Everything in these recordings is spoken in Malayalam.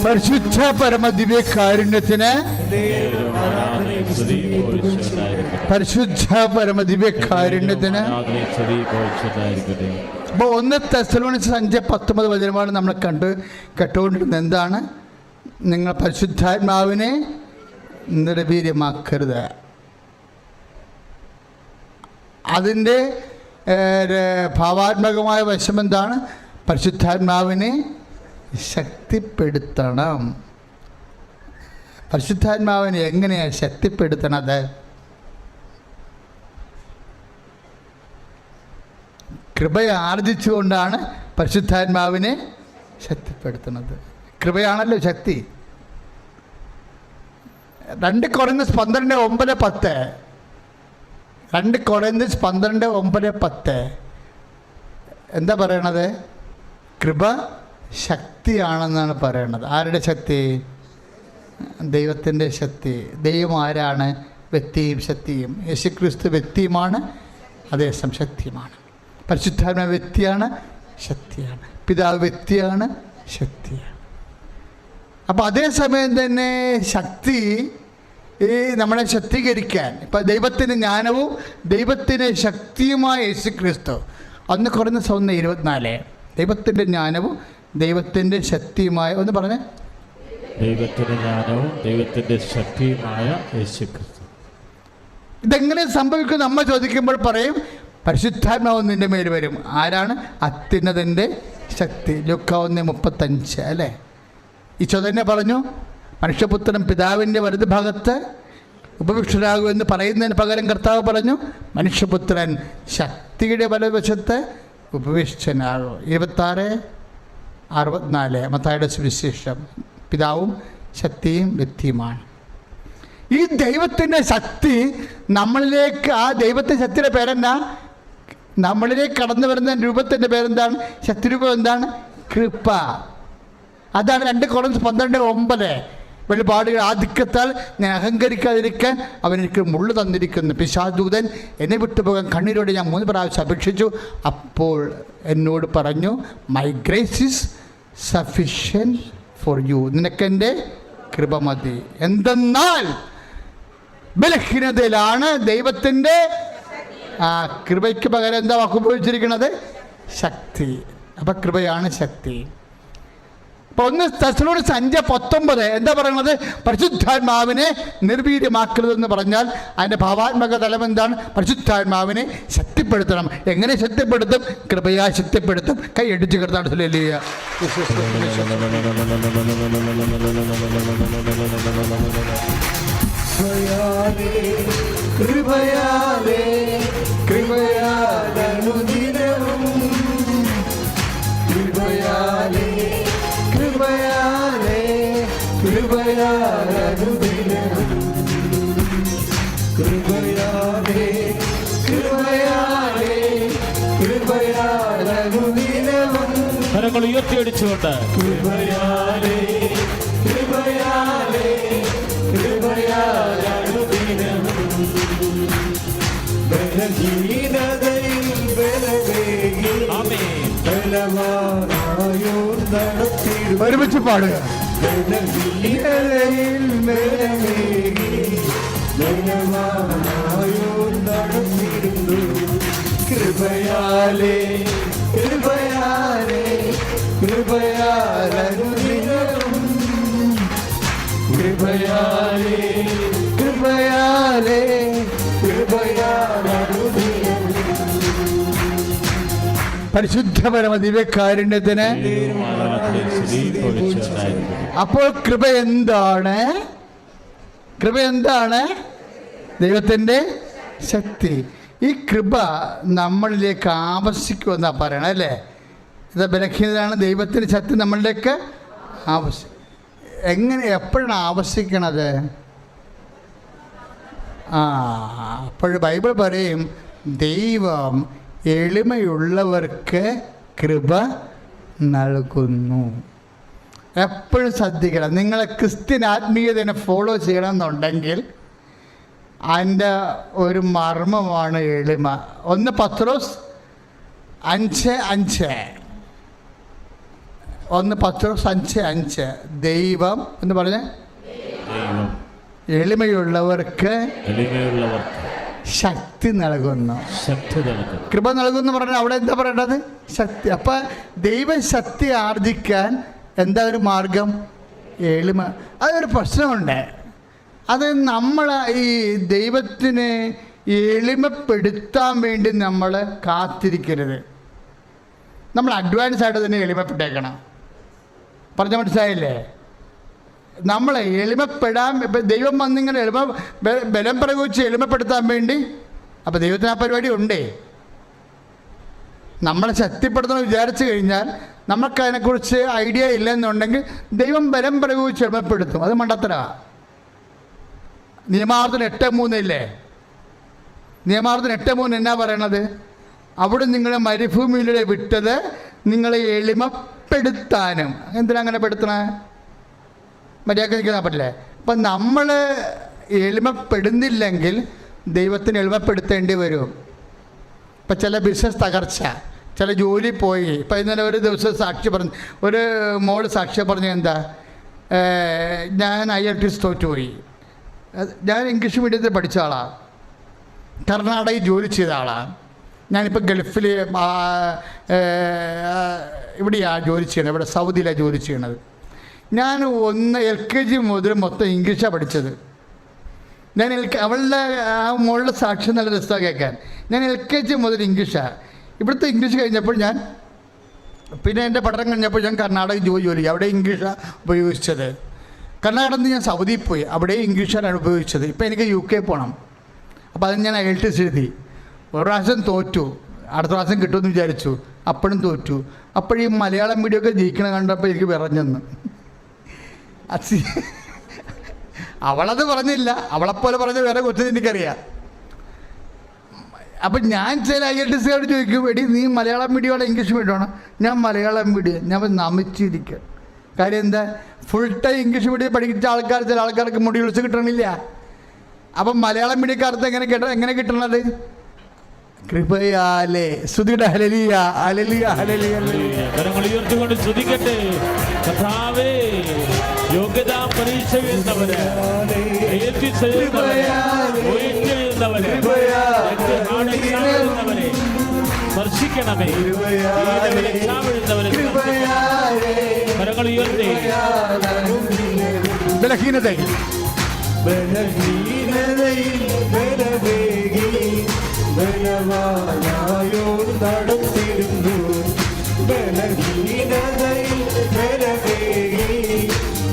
പരിശുദ്ധ പരമദിവ്യ കാരുണ്യത്തിന് പരിശുദ്ധ പരമദിവ്യ കാരുണ്യത്തിന്. അപ്പോൾ 1 തെസ്സലോനിക്കർ 5:19 നമ്മൾ കേട്ടുകൊണ്ടിരുന്നത് എന്താണ്? നിങ്ങൾ പരിശുദ്ധാത്മാവിനെ നിർവീര്യമാക്കരുത്. അതിൻ്റെ ഭാവാത്മകമായ വശം എന്താണ്? പരിശുദ്ധാത്മാവിനെ ശക്തിപ്പെടുത്തണം. പരിശുദ്ധാത്മാവിനെ എങ്ങനെയാണ് ശക്തിപ്പെടുത്തണത്? കൃപയെ ആർജിച്ചുകൊണ്ടാണ് പരിശുദ്ധാത്മാവിനെ ശക്തിപ്പെടുത്തുന്നത്. കൃപയാണല്ലോ ശക്തി. 2 കൊരിന്ത്യർ 12:9-10 2 കൊരിന്ത്യർ 12:9-10 എന്താ പറയണത്? കൃപ ശക്തിയാണെന്നാണ് പറയണത്. ആരുടെ ശക്തി? ദൈവത്തിൻ്റെ ശക്തി. ദൈവം ആരാണ്? വ്യക്തിയും ശക്തിയും. യേശുക്രിസ്തു വ്യക്തിയുമാണ്, അതേസമയം ശക്തിയുമാണ്. പരിശുദ്ധാത്മാവ് വ്യക്തിയാണ്, ശക്തിയാണ്. പിതാവ് വ്യക്തിയാണ്, ശക്തിയാണ്. അപ്പോൾ അതേസമയം തന്നെ ശക്തി നമ്മളെ ശക്തീകരിക്കാൻ, ഇപ്പം ദൈവത്തിൻ്റെ ജ്ഞാനവും ദൈവത്തിൻ്റെ ശക്തിയുമായ യേശുക്രിസ്തു. 1 കൊരിന്ത്യർ 1:24 ദൈവത്തിൻ്റെ ജ്ഞാനവും ദൈവത്തിൻ്റെ ശക്തിയുമായ, ഒന്ന് പറഞ്ഞേ, ദൈവത്തിൻ്റെ ജ്ഞാനവും ദൈവത്തിൻ്റെ ശക്തിയുമായ യേശുക്രിസ്തു. ഇതെങ്ങനെ സംഭവിക്കും നമ്മ ചോദിക്കുമ്പോൾ പറയും പരിശുദ്ധാത്മാവ് നിൻ്റെ മേൽ വരും. ആരാണ്? അത്യുന്നതൻ്റെ ശക്തി. ലൂക്കാ 1:35 അല്ലേ? ഈശോ തന്നെ പറഞ്ഞു, മനുഷ്യപുത്രൻ പിതാവിൻ്റെ വലതുഭാഗത്ത് ഉപവിഷ്ടരാകും എന്ന് പറയുന്നതിന് പകരം കർത്താവ് പറഞ്ഞു, മനുഷ്യപുത്രൻ ശക്തിയുടെ വലതുവശത്ത് ഉപവിഷ്ടനാകും. 26:64 മത്തായിയുടെ സുവിശേഷം. പിതാവും ശക്തിയും വ്യക്തിയുമാണ്. ഈ ദൈവത്തിൻ്റെ ശക്തി നമ്മളിലേക്ക്, ആ ദൈവത്തിൻ്റെ ശക്തിയുടെ പേരെന്താ? നമ്മളിലേക്ക് കടന്നു വരുന്ന രൂപത്തിൻ്റെ പേരെന്താണ്? ശക്തിരൂപം എന്താണ്? കൃപ. അതാണ് 2 കൊരിന്ത്യർ 12:9 വെളിപാടുകൾ. ആധിക്യത്താൽ ഞാൻ അഹങ്കരിക്കാതിരിക്കാൻ അവൻ എനിക്ക് മുള്ളു തന്നിരിക്കുന്നു. പിശാചദൂതൻ എന്നെ വിട്ടുപോകാൻ കണ്ണീരോടെ ഞാൻ 3 പ്രാവശ്യം അപേക്ഷിച്ചു. അപ്പോൾ എന്നോട് പറഞ്ഞു, my grace is sufficient for you. നിനക്കെൻ്റെ കൃപ മതി. എന്തെന്നാൽ ബലഹീനതയിലാണ് ദൈവത്തിൻ്റെ കൃപയ്ക്ക് പകരം എന്താ വാക്ക് ഉപയോഗിച്ചിരിക്കുന്നത്? ശക്തി. അപ്പം കൃപയാണ് ശക്തി. അപ്പോൾ 1 തെസ്സലോനിക്കർ 5:19 എന്താ പറയുന്നത്? പരിശുദ്ധാത്മാവിനെ നിർവീര്യമാക്കരുതെന്ന് പറഞ്ഞാൽ അതിൻ്റെ ഭാവാത്മക തലം എന്താണ്? പരിശുദ്ധാത്മാവിനെ ശക്തിപ്പെടുത്തണം. എങ്ങനെ ശക്തിപ്പെടുത്തും? കൃപയാ ശക്തിപ്പെടുത്തും. കൈ അടിച്ച് കിടത്താണ്. കൃപയാലേ കൃപയാലനുദിനവും കൃപയാലേ കൃപയാലേ കൃപയാലനുദിനവും കൃപയാലേ കൃപയാലേ കൃപയാലനുദിനവും. കരങ്ങൾ ഉയർത്തിയടിച്ചുകൊണ്ട് കൃപയാലേ കൃപയാലേ കൃപയാലനുദിനവും ബലഹീനതയിൽ ബലമേകി ബലവാനായോ നടത്തിടും. ഒരുമിച്ച് പാടുക. ബലഹീനതയിൽ ബലമേകി ബലവാനായോ നടത്തിടുന്നു. കൃപയാലേ കൃപയാലേ കൃപയാലനുദിനവും കൃപയാലേ കൃപയാലേ കൃപയാലനുദിനവും. പരിശുദ്ധ പരമദിവ്യകാരുണ്യത്തിന്. അപ്പോൾ കൃപ എന്താണ്? കൃപ എന്താണ്? ദൈവത്തിൻ്റെ ശക്തി. ഈ കൃപ നമ്മളിലേക്ക് ആവശ്യിക്കുമെന്നാണ് പറയണം അല്ലേ? ഇത് ബലഹീനതയാണ്, ദൈവത്തിൻ്റെ ശക്തി നമ്മളിലേക്ക് ആവശ്യം. എങ്ങനെ, എപ്പോഴാണ് ആവശ്യിക്കണത്? അപ്പോൾ ബൈബിൾ പറയും, ദൈവം എളിമയുള്ളവർക്ക് കൃപ നൽകുന്നു. എപ്പോഴും ശ്രദ്ധിക്കണം. നിങ്ങളെ ക്രിസ്ത്യൻ ആത്മീയതയെ ഫോളോ ചെയ്യണമെന്നുണ്ടെങ്കിൽ അതിൻ്റെ ഒരു മർമ്മമാണ് എളിമ. 1 പത്രോസ് 5:5 1 പത്രോസ് 5:5 ദൈവം എന്ന് പറഞ്ഞ ദൈവം എളിമയുള്ളവർക്ക് ശക്തി നൽകുന്നു. കൃപ നൽകുന്നു പറഞ്ഞാൽ അവിടെ എന്താ പറയേണ്ടത്? ശക്തി. അപ്പം ദൈവശക്തി ആർജിക്കാൻ എന്താ ഒരു മാർഗം? എളിമ. അതൊരു പ്രശ്നമുണ്ട്. അത് നമ്മൾ ഈ ദൈവത്തിന് എളിമപ്പെടുത്താൻ വേണ്ടി നമ്മൾ കാത്തിരിക്കരുത്. നമ്മൾ അഡ്വാൻസ് ആയിട്ട് തന്നെ എളിമപ്പെട്ടേക്കണം. പറഞ്ഞ മനസ്സിലായില്ലേ? നമ്മൾ എളിമപ്പെടാൻ ഇപ്പം ദൈവം വന്നിങ്ങനെ ബലം പ്രയോഗിച്ച് എളിമപ്പെടുത്താൻ വേണ്ടി. അപ്പം ദൈവത്തിന് ആ പരിപാടി ഉണ്ടേ. നമ്മളെ ശക്തിപ്പെടുത്തണം വിചാരിച്ചു കഴിഞ്ഞാൽ നമുക്കതിനെക്കുറിച്ച് ഐഡിയ ഇല്ലെന്നുണ്ടെങ്കിൽ ദൈവം ബലം പ്രയോഗിച്ച് എളിമപ്പെടുത്തും. അത് മണ്ടത്തരമാണ്. നിയമാവർത്തനം 8:3 ഇല്ലേ? നിയമാവർത്തനം 8:3 എന്നാ പറയണത്? അവിടെ നിങ്ങളെ മരുഭൂമിയിലൂടെ വിട്ടത് നിങ്ങളെ എളിമപ്പെടുത്താനും. എന്തിനാ അങ്ങനെ പെടുത്തണേ? മര്യാദ നിൽക്കാൻ പറ്റില്ലേ? അപ്പം നമ്മൾ എളിമപ്പെടുന്നില്ലെങ്കിൽ ദൈവത്തിന് എളിമപ്പെടുത്തേണ്ടി വരും. ഇപ്പം ചില ബിസിനസ് തകർച്ച, ചില ജോലി പോയി. ഇപ്പം ഇന്നലെ ഒരു ദിവസം സാക്ഷി പറഞ്ഞു, ഒരു മോള് സാക്ഷ്യം പറഞ്ഞു, എന്താ ഞാൻ IELTS തോറ്റുപോയി. ഞാൻ ഇംഗ്ലീഷ് മീഡിയത്തിൽ പഠിച്ച ആളാണ്, കർണാടകയിൽ ജോലി ചെയ്ത ആളാണ്. ഞാനിപ്പോൾ ഗൾഫിൽ ഇവിടെയാണ് ജോലി ചെയ്യണത്, ഇവിടെ സൗദിയിലാണ് ജോലി ചെയ്യണത്. ഞാൻ LKG മുതൽ മൊത്തം ഇംഗ്ലീഷാണ് പഠിച്ചത്. ഞാൻ അവളുടെ ആ മോളുടെ സാക്ഷ്യം നല്ല രസമാണ് കേൾക്കാൻ. ഞാൻ LKG മുതൽ ഇംഗ്ലീഷാണ്. ഇവിടുത്തെ ഇംഗ്ലീഷ് കഴിഞ്ഞപ്പോൾ ഞാൻ പിന്നെ എൻ്റെ പഠനം കഴിഞ്ഞപ്പോൾ ഞാൻ കർണാടക ജോലി അവിടെ ഇംഗ്ലീഷാണ് ഉപയോഗിച്ചത്. കർണാടകയിൽ നിന്ന് ഞാൻ സൗദിയിൽ പോയി, അവിടെ ഇംഗ്ലീഷാണ് ഉപയോഗിച്ചത്. ഇപ്പോൾ എനിക്ക് UK പോകണം. അപ്പോൾ അതിന് ഞാൻ IELTS എഴുതി. ഒരു പ്രാവശ്യം തോറ്റു, അടുത്ത പ്രാവശ്യം കിട്ടുമെന്ന് വിചാരിച്ചു, അപ്പോഴും തോറ്റു. അപ്പോഴീ മലയാളം മീഡിയമൊക്കെ ജയിക്കണ കണ്ടപ്പോൾ എനിക്ക് വിറഞ്ഞെന്ന്. അവളത് പറഞ്ഞില്ല, അവളെപ്പോലെ പറഞ്ഞ വേറെ കൊച്ചു എനിക്കറിയാം. അപ്പം ഞാൻ ചില IELTSകാരോട് ചോദിക്കും, എടി നീ മലയാളം മീഡിയമാണോ ഇംഗ്ലീഷ് മീഡിയമാണോ? ഞാൻ മലയാളം മീഡിയം. ഞാൻ നമിച്ചിരിക്കുക. കാര്യം എന്താ? ഫുൾ ടൈം ഇംഗ്ലീഷ് മീഡിയം പഠിച്ച ആൾക്കാർ, ചില ആൾക്കാർക്ക് മുടി വിളിച്ച് കിട്ടണില്ല. അപ്പം മലയാളം മീഡിയക്കാർക്ക് എങ്ങനെ കിട്ടണത്? കൃപയാലേ. സ്തുതിയുടെ ഹല്ലേലൂയ, ഹല്ലേലൂയ, ഹല്ലേലൂയ. കരങ്ങൾ ഉയർത്തിക്കൊണ്ട് സ്തുതിക്കട്ടെ. കർത്താവേ, യോഗ്യതാ പരീക്ഷ എഴുതുന്നവരെ, സ്പർശിക്കണമേ. കരങ്ങൾ ഉയർത്തി. ബലഹീനതയിൽ ബലവാനായോട് നടത്തിരുന്നു. ബലഹീനതയിൽ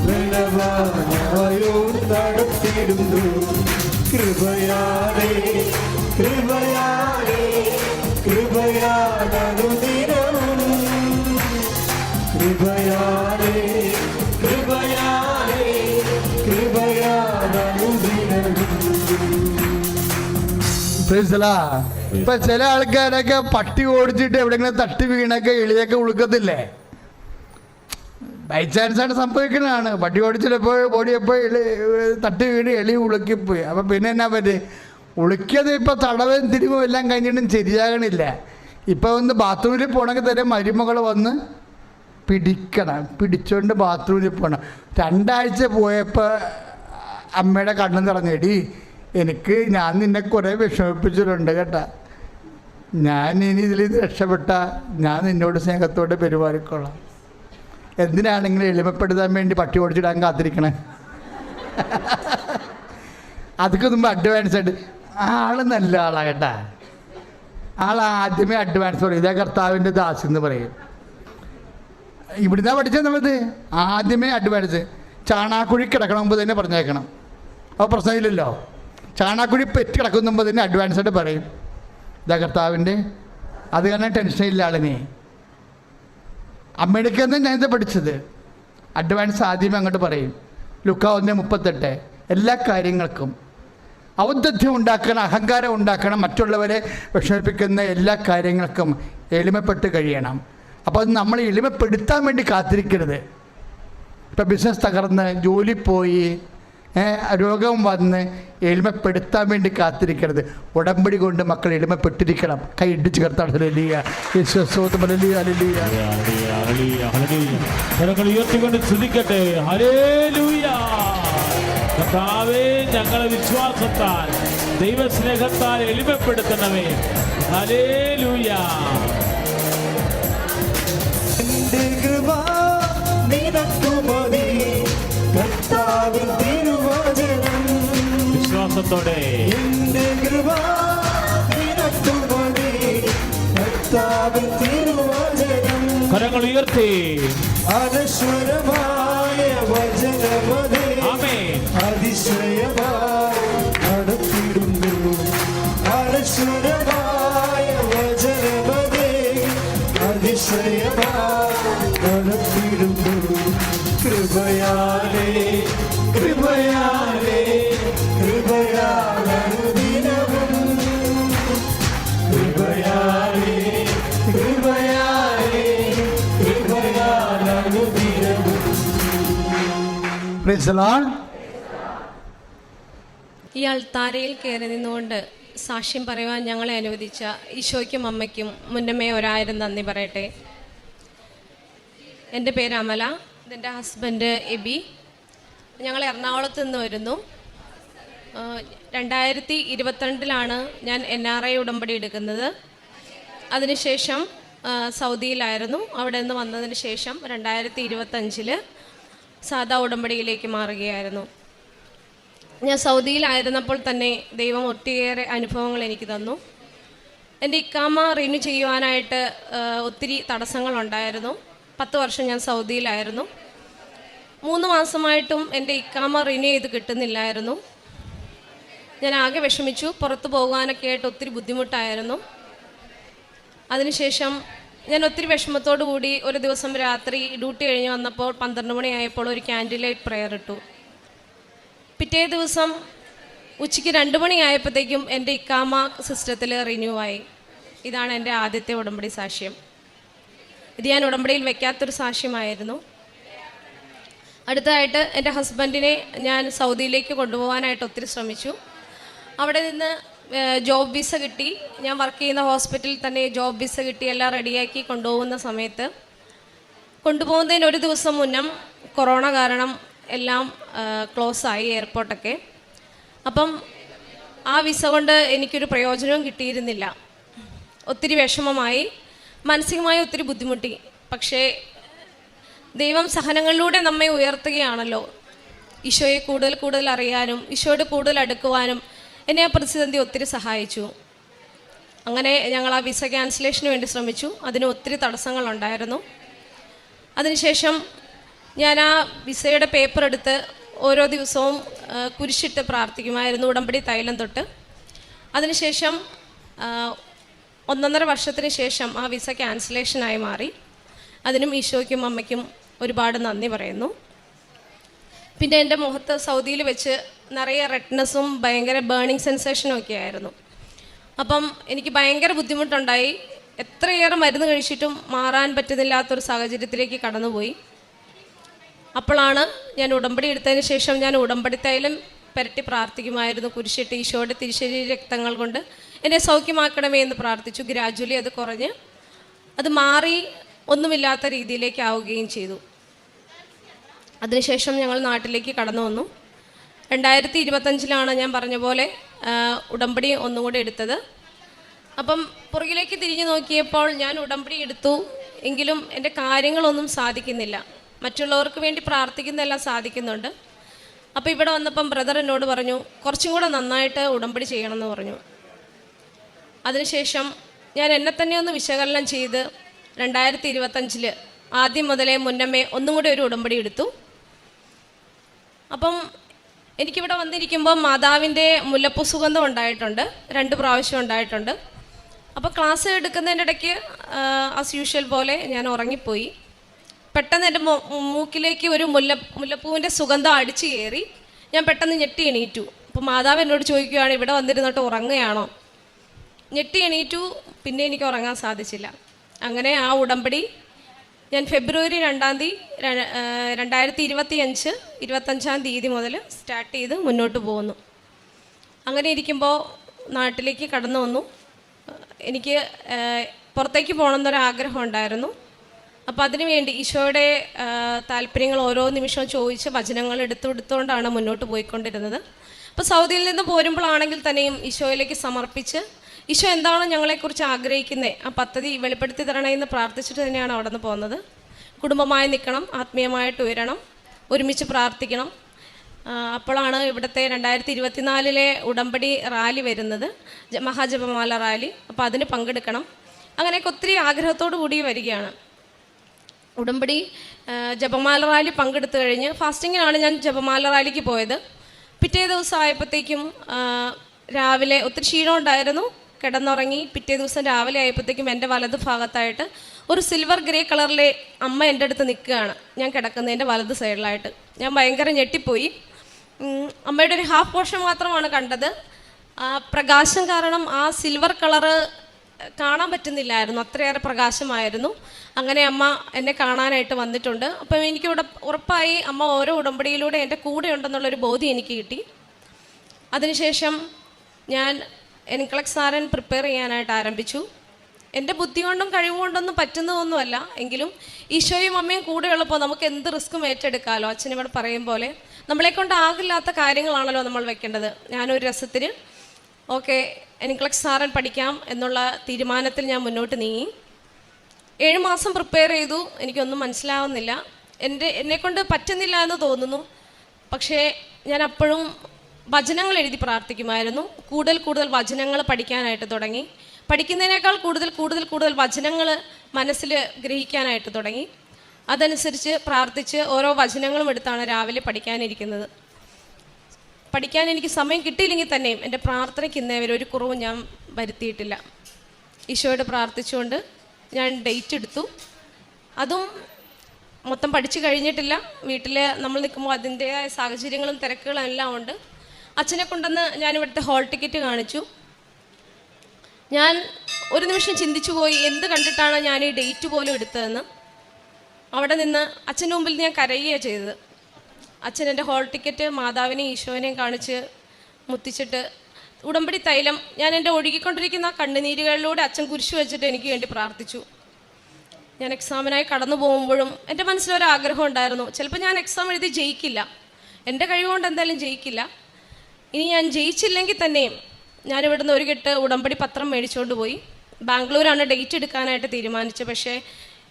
ബലവാനായോട് നടത്തിരുന്നു. കൃപയാലേ, കൃപയാലേ, കൃപയാലനുദിനവും. കൃപയാലേ, കൃപയാലേ, കൃപയാലനുദിനവും. ഇപ്പൊ ചില ആൾക്കാരൊക്കെ പട്ടി ഓടിച്ചിട്ട് എവിടെയെങ്കിലും തട്ടി വീണൊക്കെ എളിയൊക്കെ ഉളുക്കത്തില്ലേ? ബൈ ചാൻസായിട്ട് സംഭവിക്കുന്നതാണ്. പട്ടി ഓടിച്ചിട്ടപ്പോൾ ഓടിയപ്പോൾ തട്ടി വീണ് എളി ഉളുക്കിപ്പോയി. അപ്പം പിന്നെ എന്നാ പറ്റി? ഉളുക്കിയത് ഇപ്പോൾ തടവും തിരിവും എല്ലാം കഴിഞ്ഞിട്ടും ശരിയാകണില്ല. ഇപ്പോൾ ഒന്ന് ബാത്റൂമിൽ പോകണമെങ്കിൽ തന്നെ മരുമകൾ വന്ന് പിടിച്ചോണ്ട് ബാത്റൂമിൽ പോകണം. 2 ആഴ്ച പോയപ്പോൾ അമ്മയുടെ കണ്ണ് നിറഞ്ഞെടി, ഞാൻ നിന്നെ കുറേ വിഷമിപ്പിച്ചിട്ടുണ്ട് കേട്ടാ. ഞാൻ ഇനി ഇതിൽ രക്ഷപ്പെട്ട ഞാൻ നിന്നോട് സ്നേഹത്തോടെ പെരുമാറിക്കൊള്ളാം. എന്തിനാണെങ്കിലും എളിമപ്പെടുത്താൻ വേണ്ടി പട്ടി ഓടിച്ചിടാൻ കാത്തിരിക്കണേ? അതൊക്കെ മുമ്പ് അഡ്വാൻസ് ആയിട്ട് ആള് നല്ല ആളാ കേട്ടാ. ആദ്യമേ അഡ്വാൻസ് പറയും, ഇതേ കർത്താവിൻ്റെ ദാസ് എന്ന് പറയും. ഇവിടുന്നാ പഠിച്ചത് നമ്മത്. ആദ്യമേ അഡ്വാൻസ്. ചാണാക്കുഴി കിടക്കണം മുമ്പ് തന്നെ പറഞ്ഞേക്കണം. അപ്പോൾ പ്രശ്നമില്ലല്ലോ. ചാണാക്കുഴി പെറ്റ് കിടക്കുന്ന മുമ്പ് തന്നെ അഡ്വാൻസ് ആയിട്ട് പറയും, ഇതാ കർത്താവിൻ്റെ. അത് കാരണം ടെൻഷനില്ല ആളിനെ. അമ്മയുടെ ഞാനിത് പഠിച്ചത്. അഡ്വാൻസ് ആദ്യമേ അങ്ങോട്ട് പറയും. ലുക്ക 1:38. എല്ലാ കാര്യങ്ങൾക്കും ഔദ്ധത്യം ഉണ്ടാക്കണം, അഹങ്കാരം ഉണ്ടാക്കണം, മറ്റുള്ളവരെ വിഷമിപ്പിക്കുന്ന എല്ലാ കാര്യങ്ങൾക്കും എളിമപ്പെട്ട് കഴിയണം. അപ്പോൾ അത് നമ്മൾ എളിമപ്പെടുത്താൻ വേണ്ടി കാത്തിരിക്കരുത്. ഇപ്പം ബിസിനസ് തകർന്ന്, ജോലി പോയി, രോഗം വന്ന് എളിമപ്പെടുത്താൻ വേണ്ടി കാത്തിരിക്കരുത്. ഉടമ്പടി കൊണ്ട് മക്കൾ എളിമപ്പെട്ടിരിക്കണം. കൈ ഇടിച്ച് കർത്താൻ ഉയർത്തിക്കൊണ്ട് ശ്രദ്ധിക്കട്ടെ. ഹല്ലേലൂയ. കർത്താവേ, ഞങ്ങളെ വിശ്വാസത്താൽ ദൈവസ്നേഹത്താൽ എളിമപ്പെടുത്തണമേ. ഹല്ലേലൂയ. എന്റെ കൃപ നിനക്കു മതി, കർത്താവിൻ തിരുവചനം. വിശ്വാസത്തോടെ എന്റെ കൃപ നിനക്കു മതി, കർത്താവിൻ തിരുവചനം. കരങ്ങൾ ഉയർത്തി. അനശ്വരമായ വചനമതേ, ആമേൻ. അതിശയമായി നടത്തിടുന്നു. അനശ്വരമായ വചനമതേ, അതിശയമായി നടത്തിടുന്നു. കൃപയാലേ കൃപയാലേ കൃപയാലനുദിനവും, കൃപയാലേ കൃപയാലേ കൃപയാലനുദിനവും. Praise the Lord. ഇയാൾ താരയിൽ കയറി നിന്നുകൊണ്ട് സാക്ഷ്യം പറയുവാൻ ഞങ്ങളെ അനുവദിച്ച ഈശോയ്ക്കും അമ്മയ്ക്കും മുന്നമേ 1000 നന്ദി പറയട്ടെ. എൻ്റെ പേര് അമല, ഇതെൻ്റെ ഹസ്ബൻഡ് എബി. ഞങ്ങൾ എറണാകുളത്ത് നിന്ന് വരുന്നു. 2022 ഞാൻ NRI ഉടമ്പടി എടുക്കുന്നത്. അതിനുശേഷം സൗദിയിലായിരുന്നു. അവിടെ നിന്ന് വന്നതിന് ശേഷം 2025 സാദാ ഉടമ്പടിയിലേക്ക് മാറുകയായിരുന്നു. ഞാൻ സൗദിയിലായിരുന്നപ്പോൾ തന്നെ ദൈവം ഒത്തിരിയേറെ അനുഭവങ്ങൾ എനിക്ക് തന്നു. എൻ്റെ ഇക്കാമ റിന്യൂ ചെയ്യുവാനായിട്ട് ഒത്തിരി തടസ്സങ്ങളുണ്ടായിരുന്നു. 10 വർഷം ഞാൻ സൗദിയിലായിരുന്നു. 3 മാസമായിട്ടും എൻ്റെ ഇക്കാമ റിന്യൂ ചെയ്ത് കിട്ടുന്നില്ലായിരുന്നു. ഞാൻ ആകെ വിഷമിച്ചു. പുറത്ത് പോകാനൊക്കെ ആയിട്ട് ഒത്തിരി ബുദ്ധിമുട്ടായിരുന്നു. അതിനുശേഷം ഞാൻ ഒത്തിരി വിഷമത്തോടു കൂടി ഒരു ദിവസം രാത്രി ഡ്യൂട്ടി കഴിഞ്ഞ് വന്നപ്പോൾ 12 മണിയായപ്പോൾ ഒരു ക്യാൻഡിൽ ലൈറ്റ് പ്രെയർ ഇട്ടു. പിറ്റേ ദിവസം ഉച്ചയ്ക്ക് 2 മണിയായപ്പോഴത്തേക്കും എൻ്റെ ഇക്കാമ സിസ്റ്റത്തിൽ റിന്യൂ ആയി. ഇതാണ് എൻ്റെ ആദ്യത്തെ ഉടമ്പടി സാക്ഷ്യം. ഇത് ഞാൻ ഉടമ്പടിയിൽ വെക്കാത്തൊരു സാക്ഷ്യമായിരുന്നു. അടുത്തതായിട്ട് എൻ്റെ ഹസ്ബൻഡിനെ ഞാൻ സൗദിയിലേക്ക് കൊണ്ടുപോകാനായിട്ട് ഒത്തിരി ശ്രമിച്ചു. അവിടെ നിന്ന് ജോബ് വിസ കിട്ടി. ഞാൻ വർക്ക് ചെയ്യുന്ന ഹോസ്പിറ്റലിൽ തന്നെ ജോബ് വിസ കിട്ടി. എല്ലാം റെഡിയാക്കി കൊണ്ടുപോകുന്ന സമയത്ത് കൊണ്ടുപോകുന്നതിന് ഒരു ദിവസം മുന്നം കൊറോണ കാരണം എല്ലാം ക്ലോസായി എയർപോർട്ടൊക്കെ. അപ്പം ആ വിസ കൊണ്ട് എനിക്കൊരു പ്രയോജനവും കിട്ടിയിരുന്നില്ല. ഒത്തിരി വിഷമമായി, മാനസികമായി ഒത്തിരി ബുദ്ധിമുട്ടി. പക്ഷേ ദൈവം സഹനങ്ങളിലൂടെ നമ്മെ ഉയർത്തുകയാണല്ലോ. ഈശോയെ കൂടുതൽ കൂടുതൽ അറിയാനും ഈശോയോട് കൂടുതൽ അടുക്കുവാനും എന്നെ ആ പ്രതിസന്ധി ഒത്തിരി സഹായിച്ചു. അങ്ങനെ ഞങ്ങൾ ആ വിസ ക്യാൻസലേഷന് വേണ്ടി ശ്രമിച്ചു. അതിന് ഒത്തിരി തടസ്സങ്ങളുണ്ടായിരുന്നു. അതിനുശേഷം ഞാൻ ആ വിസയുടെ പേപ്പർ എടുത്ത് ഓരോ ദിവസവും കുരിശിട്ട് പ്രാർത്ഥിക്കുമായിരുന്നു, ഉടമ്പടി തൈലം തൊട്ട്. അതിനുശേഷം 1.5 വർഷത്തിന് ശേഷം ആ വിസ ക്യാൻസലേഷനായി മാറി. അതിനും ഈശോയ്ക്കും അമ്മയ്ക്കും ഒരുപാട് നന്ദി പറയുന്നു. പിന്നെ എൻ്റെ മുഖത്ത് സൗദിയിൽ വെച്ച് നിറയെ റെഡ്നെസ്സും ഭയങ്കര ബേണിങ് സെൻസേഷനും ഒക്കെ ആയിരുന്നു. അപ്പം എനിക്ക് ഭയങ്കര ബുദ്ധിമുട്ടുണ്ടായി. എത്രയേറെ മരുന്ന് കഴിച്ചിട്ടും മാറാൻ പറ്റുന്നില്ലാത്തൊരു സാഹചര്യത്തിലേക്ക് കടന്നുപോയി. അപ്പോഴാണ് ഞാൻ ഉടമ്പടി എടുത്തതിന് ശേഷം ഞാൻ ഉടമ്പടി തൈലം പുരട്ടി പ്രാർത്ഥിക്കുമായിരുന്നു. കുരിശിട്ട് ഈശോയുടെ തിരുശരീര രക്തങ്ങൾ കൊണ്ട് എന്നെ സൗഖ്യമാക്കണമേ എന്ന് പ്രാർത്ഥിച്ചു. ഗ്രാജുവലി അത് കുറഞ്ഞ് അത് മാറി ഒന്നുമില്ലാത്ത രീതിയിലേക്ക് ആവുകയും ചെയ്തു. അതിനുശേഷം ഞങ്ങൾ നാട്ടിലേക്ക് കടന്നു വന്നു. 2025 ഞാൻ പറഞ്ഞ പോലെ ഉടമ്പടി ഒന്നും കൂടെ എടുത്തത്. അപ്പം പുറകിലേക്ക് തിരിഞ്ഞു നോക്കിയപ്പോൾ ഞാൻ ഉടമ്പടി എടുത്തു, എങ്കിലും എൻ്റെ കാര്യങ്ങളൊന്നും സാധിക്കുന്നില്ല. മറ്റുള്ളവർക്ക് വേണ്ടി പ്രാർത്ഥിക്കുന്നതെല്ലാം സാധിക്കുന്നുണ്ട്. അപ്പോൾ ഇവിടെ വന്നപ്പം ബ്രദർ എന്നോട് പറഞ്ഞു, കുറച്ചും കൂടെ നന്നായിട്ട് ഉടമ്പടി ചെയ്യണമെന്ന് പറഞ്ഞു. അതിനുശേഷം ഞാൻ എന്നെ തന്നെ ഒന്ന് വിശകലനം ചെയ്ത് 2025 ആദ്യം മുതലേ മുന്നമേ ഒന്നും കൂടി ഒരു ഉടമ്പടി എടുത്തു. അപ്പം എനിക്കിവിടെ വന്നിരിക്കുമ്പോൾ മാതാവിൻ്റെ മുല്ലപ്പൂ സുഗന്ധം ഉണ്ടായിട്ടുണ്ട്, 2 പ്രാവശ്യം ഉണ്ടായിട്ടുണ്ട്. അപ്പോൾ ക്ലാസ് എടുക്കുന്നതിൻ്റെ ഇടയ്ക്ക് ആസ് യൂഷ്വൽ പോലെ ഞാൻ ഉറങ്ങിപ്പോയി. പെട്ടെന്ന് എൻ്റെ മൂക്കിലേക്ക് ഒരു മുല്ലപ്പൂവിൻ്റെ സുഗന്ധം അടിച്ചു കയറി. ഞാൻ പെട്ടെന്ന് ഞെട്ടി എണീറ്റു. അപ്പോൾ മാതാവ് എന്നോട് ചോദിക്കുകയാണ്, ഇവിടെ വന്നിരുന്നിട്ട് ഉറങ്ങുകയാണോ? ഞെട്ടി എണീറ്റു. പിന്നെ എനിക്ക് ഉറങ്ങാൻ സാധിച്ചില്ല. അങ്ങനെ ആ ഉടമ്പടി ഞാൻ ഫെബ്രുവരി 2-ാം തീയതി 2025 25-ാം തീയതി മുതൽ സ്റ്റാർട്ട് ചെയ്ത് മുന്നോട്ട് പോകുന്നു. അങ്ങനെ ഇരിക്കുമ്പോൾ നാട്ടിലേക്ക് കടന്നു വന്നു. എനിക്ക് പുറത്തേക്ക് പോകണമെന്നൊരാഗ്രഹം ഉണ്ടായിരുന്നു. അപ്പോൾ അതിനുവേണ്ടി ഈശോയുടെ താല്പര്യങ്ങൾ ഓരോ നിമിഷവും ചോദിച്ച് വചനങ്ങൾ എടുത്തുകൊണ്ടാണ് മുന്നോട്ട് പോയിക്കൊണ്ടിരുന്നത്. അപ്പോൾ സൗദിയിൽ നിന്ന് പോരുമ്പോഴാണെങ്കിൽ തന്നെയും ഈശോയിലേക്ക് സമർപ്പിച്ച് ഈശോ എന്താണോ ഞങ്ങളെക്കുറിച്ച് ആഗ്രഹിക്കുന്നത് ആ പദ്ധതി വെളിപ്പെടുത്തി തരണമെന്ന് പ്രാർത്ഥിച്ചിട്ട് തന്നെയാണ് അവിടെ നിന്ന് പോകുന്നത്. കുടുംബമായി നിൽക്കണം, ആത്മീയമായിട്ട് ഉയരണം, ഒരുമിച്ച് പ്രാർത്ഥിക്കണം. അപ്പോഴാണ് ഇവിടുത്തെ 2024 ഉടമ്പടി റാലി വരുന്നത്, മഹാജപമാല റാലി. അപ്പോൾ അതിന് പങ്കെടുക്കണം. അങ്ങനെയൊക്കെ ഒത്തിരി ആഗ്രഹത്തോടു കൂടി വരികയാണ്. ഉടമ്പടി ജപമാല റാലി പങ്കെടുത്തു കഴിഞ്ഞ് ഫാസ്റ്റിങ്ങിനാണ് ഞാൻ ജപമാല റാലിക്ക് പോയത്. പിറ്റേ ദിവസം ആയപ്പോഴത്തേക്കും രാവിലെ ഒത്തിരി ക്ഷീണം ഉണ്ടായിരുന്നു, കിടന്നുറങ്ങി. പിറ്റേ ദിവസം രാവിലെ ആയപ്പോഴത്തേക്കും എൻ്റെ വലത് ഭാഗത്തായിട്ട് ഒരു സിൽവർ ഗ്രേ കളറിലെ അമ്മ എൻ്റെ അടുത്ത് നിൽക്കുകയാണ്, ഞാൻ കിടക്കുന്നതിൻ്റെ വലത് സൈഡിലായിട്ട്. ഞാൻ ഭയങ്കര ഞെട്ടിപ്പോയി. അമ്മയുടെ ഒരു ഹാഫ് പോർഷൻ മാത്രമാണ് കണ്ടത്. ആ പ്രകാശം കാരണം ആ സിൽവർ കളറ് കാണാൻ പറ്റുന്നില്ലായിരുന്നു, അത്രയേറെ പ്രകാശമായിരുന്നു. അങ്ങനെ അമ്മ എന്നെ കാണാനായിട്ട് വന്നിട്ടുണ്ട്. അപ്പം എനിക്കിവിടെ ഉറപ്പായി അമ്മ ഓരോ ഉടമ്പടിയിലൂടെ എൻ്റെ കൂടെ ഉണ്ടെന്നുള്ളൊരു ബോധ്യം എനിക്ക് കിട്ടി. അതിനുശേഷം ഞാൻ എൻക്ലക്സാരൻ പ്രിപ്പയർ ചെയ്യാനായിട്ട് ആരംഭിച്ചു. എൻ്റെ ബുദ്ധി കൊണ്ടും കഴിവുകൊണ്ടൊന്നും പറ്റുന്നതൊന്നുമല്ല, എങ്കിലും ഈശോയും അമ്മയും കൂടെയുള്ളപ്പോൾ നമുക്ക് എന്ത് റിസ്ക്കും ഏറ്റെടുക്കാമല്ലോ. അച്ഛനിവിടെ പറയും പോലെ നമ്മളെക്കൊണ്ടാകില്ലാത്ത കാര്യങ്ങളാണല്ലോ നമ്മൾ വെക്കേണ്ടത്. ഞാനൊരു രസത്തിന് ഓക്കെ എൻക്ലക്സാരൻ പഠിക്കാം എന്നുള്ള തീരുമാനത്തിൽ ഞാൻ മുന്നോട്ട് നീങ്ങി. 7 മാസം പ്രിപ്പയർ ചെയ്തു. എനിക്കൊന്നും മനസ്സിലാവുന്നില്ല, എന്നെക്കൊണ്ട് പറ്റുന്നില്ല എന്ന് തോന്നുന്നു. പക്ഷേ ഞാൻ അപ്പോഴും വചനങ്ങൾ എഴുതി പ്രാർത്ഥിക്കുമായിരുന്നു. കൂടുതൽ വചനങ്ങൾ പഠിക്കാനായിട്ട് തുടങ്ങി. പഠിക്കുന്നതിനേക്കാൾ കൂടുതൽ വചനങ്ങൾ മനസ്സിൽ ഗ്രഹിക്കാനായിട്ട് തുടങ്ങി. അതനുസരിച്ച് പ്രാർത്ഥിച്ച് ഓരോ വചനങ്ങളും എടുത്താണ് രാവിലെ പഠിക്കാനിരിക്കുന്നത്. പഠിക്കാൻ എനിക്ക് സമയം കിട്ടിയില്ലെങ്കിൽ തന്നെയും എൻ്റെ പ്രാർത്ഥനയ്ക്ക് ഇന്നേ വരെ ഒരു കുറവും ഞാൻ വരുത്തിയിട്ടില്ല. ഈശോയോട് പ്രാർത്ഥിച്ചുകൊണ്ട് ഞാൻ ഡേറ്റ് എടുത്തു. അതും മൊത്തം പഠിച്ചു കഴിഞ്ഞിട്ടില്ല. വീട്ടിൽ നമ്മൾ നിൽക്കുമ്പോൾ അതിൻ്റെതായ സാഹചര്യങ്ങളും തിരക്കുകളും എല്ലാം ഉണ്ട്. അച്ഛനെ കൊണ്ടുവന്ന് ഞാനിവിടുത്തെ ഹോൾ ടിക്കറ്റ് കാണിച്ചു. ഞാൻ ഒരു നിമിഷം ചിന്തിച്ചു പോയി, എന്ത് കണ്ടിട്ടാണ് ഞാൻ ഈ ഡേറ്റ് പോലും എടുത്തതെന്ന്. അവിടെ നിന്ന് അച്ഛൻ്റെ മുമ്പിൽ ഞാൻ കരയുകയാണ് ചെയ്തത്. അച്ഛൻ എൻ്റെ ഹോൾ ടിക്കറ്റ് മാതാവിനെയും ഈശോനെയും കാണിച്ച് മുത്തിച്ചിട്ട് ഉടമ്പടി തൈലം ഞാൻ എൻ്റെ ഒഴുകിക്കൊണ്ടിരിക്കുന്ന കണ്ണുനീരുകളിലൂടെ അച്ഛൻ കുരിശു വെച്ചിട്ട് എനിക്ക് വേണ്ടി പ്രാർത്ഥിച്ചു. ഞാൻ എക്സാമിനായി കടന്നു പോകുമ്പോഴും എൻ്റെ മനസ്സിലൊരാഗ്രഹം ഉണ്ടായിരുന്നു, ചിലപ്പോൾ ഞാൻ എക്സാം എഴുതി ജയിക്കില്ല, എൻ്റെ കഴിവുകൊണ്ട് എന്തായാലും ജയിക്കില്ല. ഇനി ഞാൻ ജയിച്ചില്ലെങ്കിൽ തന്നെയും ഞാനിവിടുന്ന് ഒരു കെട്ട് ഉടമ്പടി പത്രം മേടിച്ചുകൊണ്ട് പോയി. ബാംഗ്ലൂരാണ് ഡേറ്റ് എടുക്കാനായിട്ട് തീരുമാനിച്ചത്. പക്ഷേ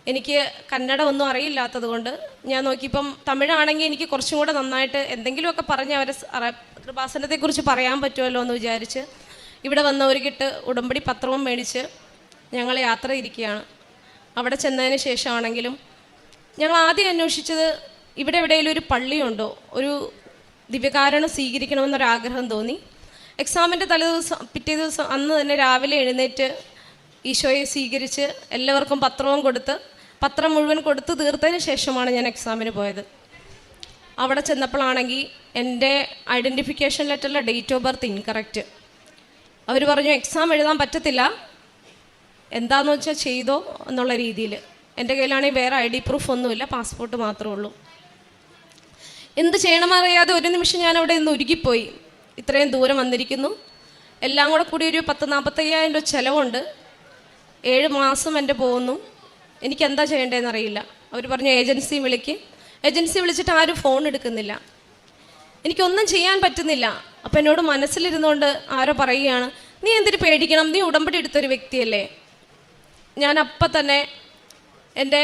എനിക്ക് കന്നഡ ഒന്നും അറിയില്ലാത്തത് കൊണ്ട് ഞാൻ നോക്കിയപ്പം തമിഴാണെങ്കിൽ എനിക്ക് കുറച്ചും കൂടെ നന്നായിട്ട് എന്തെങ്കിലുമൊക്കെ പറഞ്ഞ് അവരെ കൃപാസനത്തെക്കുറിച്ച് പറയാൻ പറ്റുമല്ലോ എന്ന് വിചാരിച്ച് ഇവിടെ വന്ന ഒരു കെട്ട് ഉടമ്പടി പത്രവും മേടിച്ച് ഞങ്ങൾ യാത്ര ഇരിക്കുകയാണ്. അവിടെ ചെന്നതിന് ശേഷമാണെങ്കിലും ഞങ്ങൾ ആദ്യം അന്വേഷിച്ചത് ഇവിടെ എവിടെയെങ്കിലും ഒരു പള്ളിയുണ്ടോ, ഒരു ദിവ്യകാരണം സ്വീകരിക്കണമെന്നൊരാഗ്രഹം തോന്നി. എക്സാമിൻ്റെ പിറ്റേ ദിവസം അന്ന് തന്നെ രാവിലെ എഴുന്നേറ്റ് ഈശോയെ സ്വീകരിച്ച് എല്ലാവർക്കും പത്രം മുഴുവൻ കൊടുത്ത് തീർത്തതിന് ശേഷമാണ് ഞാൻ എക്സാമിന് പോയത്. അവിടെ ചെന്നപ്പോഴാണെങ്കിൽ എൻ്റെ ഐഡൻറ്റിഫിക്കേഷൻ ലെറ്ററിലെ ഡേറ്റ് ഓഫ് ബർത്ത് ഇൻകറക്റ്റ്. അവർ പറഞ്ഞു എക്സാം എഴുതാൻ പറ്റത്തില്ല, എന്താണെന്ന് വെച്ചാൽ ചെയ്തോ എന്നുള്ള രീതിയിൽ. എൻ്റെ കയ്യിലാണെങ്കിൽ വേറെ ID പ്രൂഫ് ഒന്നുമില്ല, പാസ്പോർട്ട് മാത്രമേ ഉള്ളൂ. എന്ത് ചെയ്യണമെന്നറിയാതെ ഒരു നിമിഷം ഞാൻ അവിടെ നിന്ന് ഉരുകിപ്പോയി. ഇത്രയും ദൂരം വന്നിരിക്കുന്നു, എല്ലാം കൂടെ കൂടി ഒരു 40-45,000 രൂപ ചിലവുണ്ട്. 7 മാസം എൻ്റെ പോകുന്നു, എനിക്കെന്താ ചെയ്യേണ്ടതെന്ന് അറിയില്ല. അവർ പറഞ്ഞു ഏജൻസി വിളിച്ചിട്ട് ആരും ഫോൺ എടുക്കുന്നില്ല, എനിക്കൊന്നും ചെയ്യാൻ പറ്റുന്നില്ല. അപ്പം എന്നോട് മനസ്സിലിരുന്നുകൊണ്ട് ആരോ പറയുകയാണ്, നീ എന്തിനു പേടിക്കണം, നീ ഉടമ്പടി എടുത്തൊരു വ്യക്തിയല്ലേ. ഞാൻ അപ്പം തന്നെ എൻ്റെ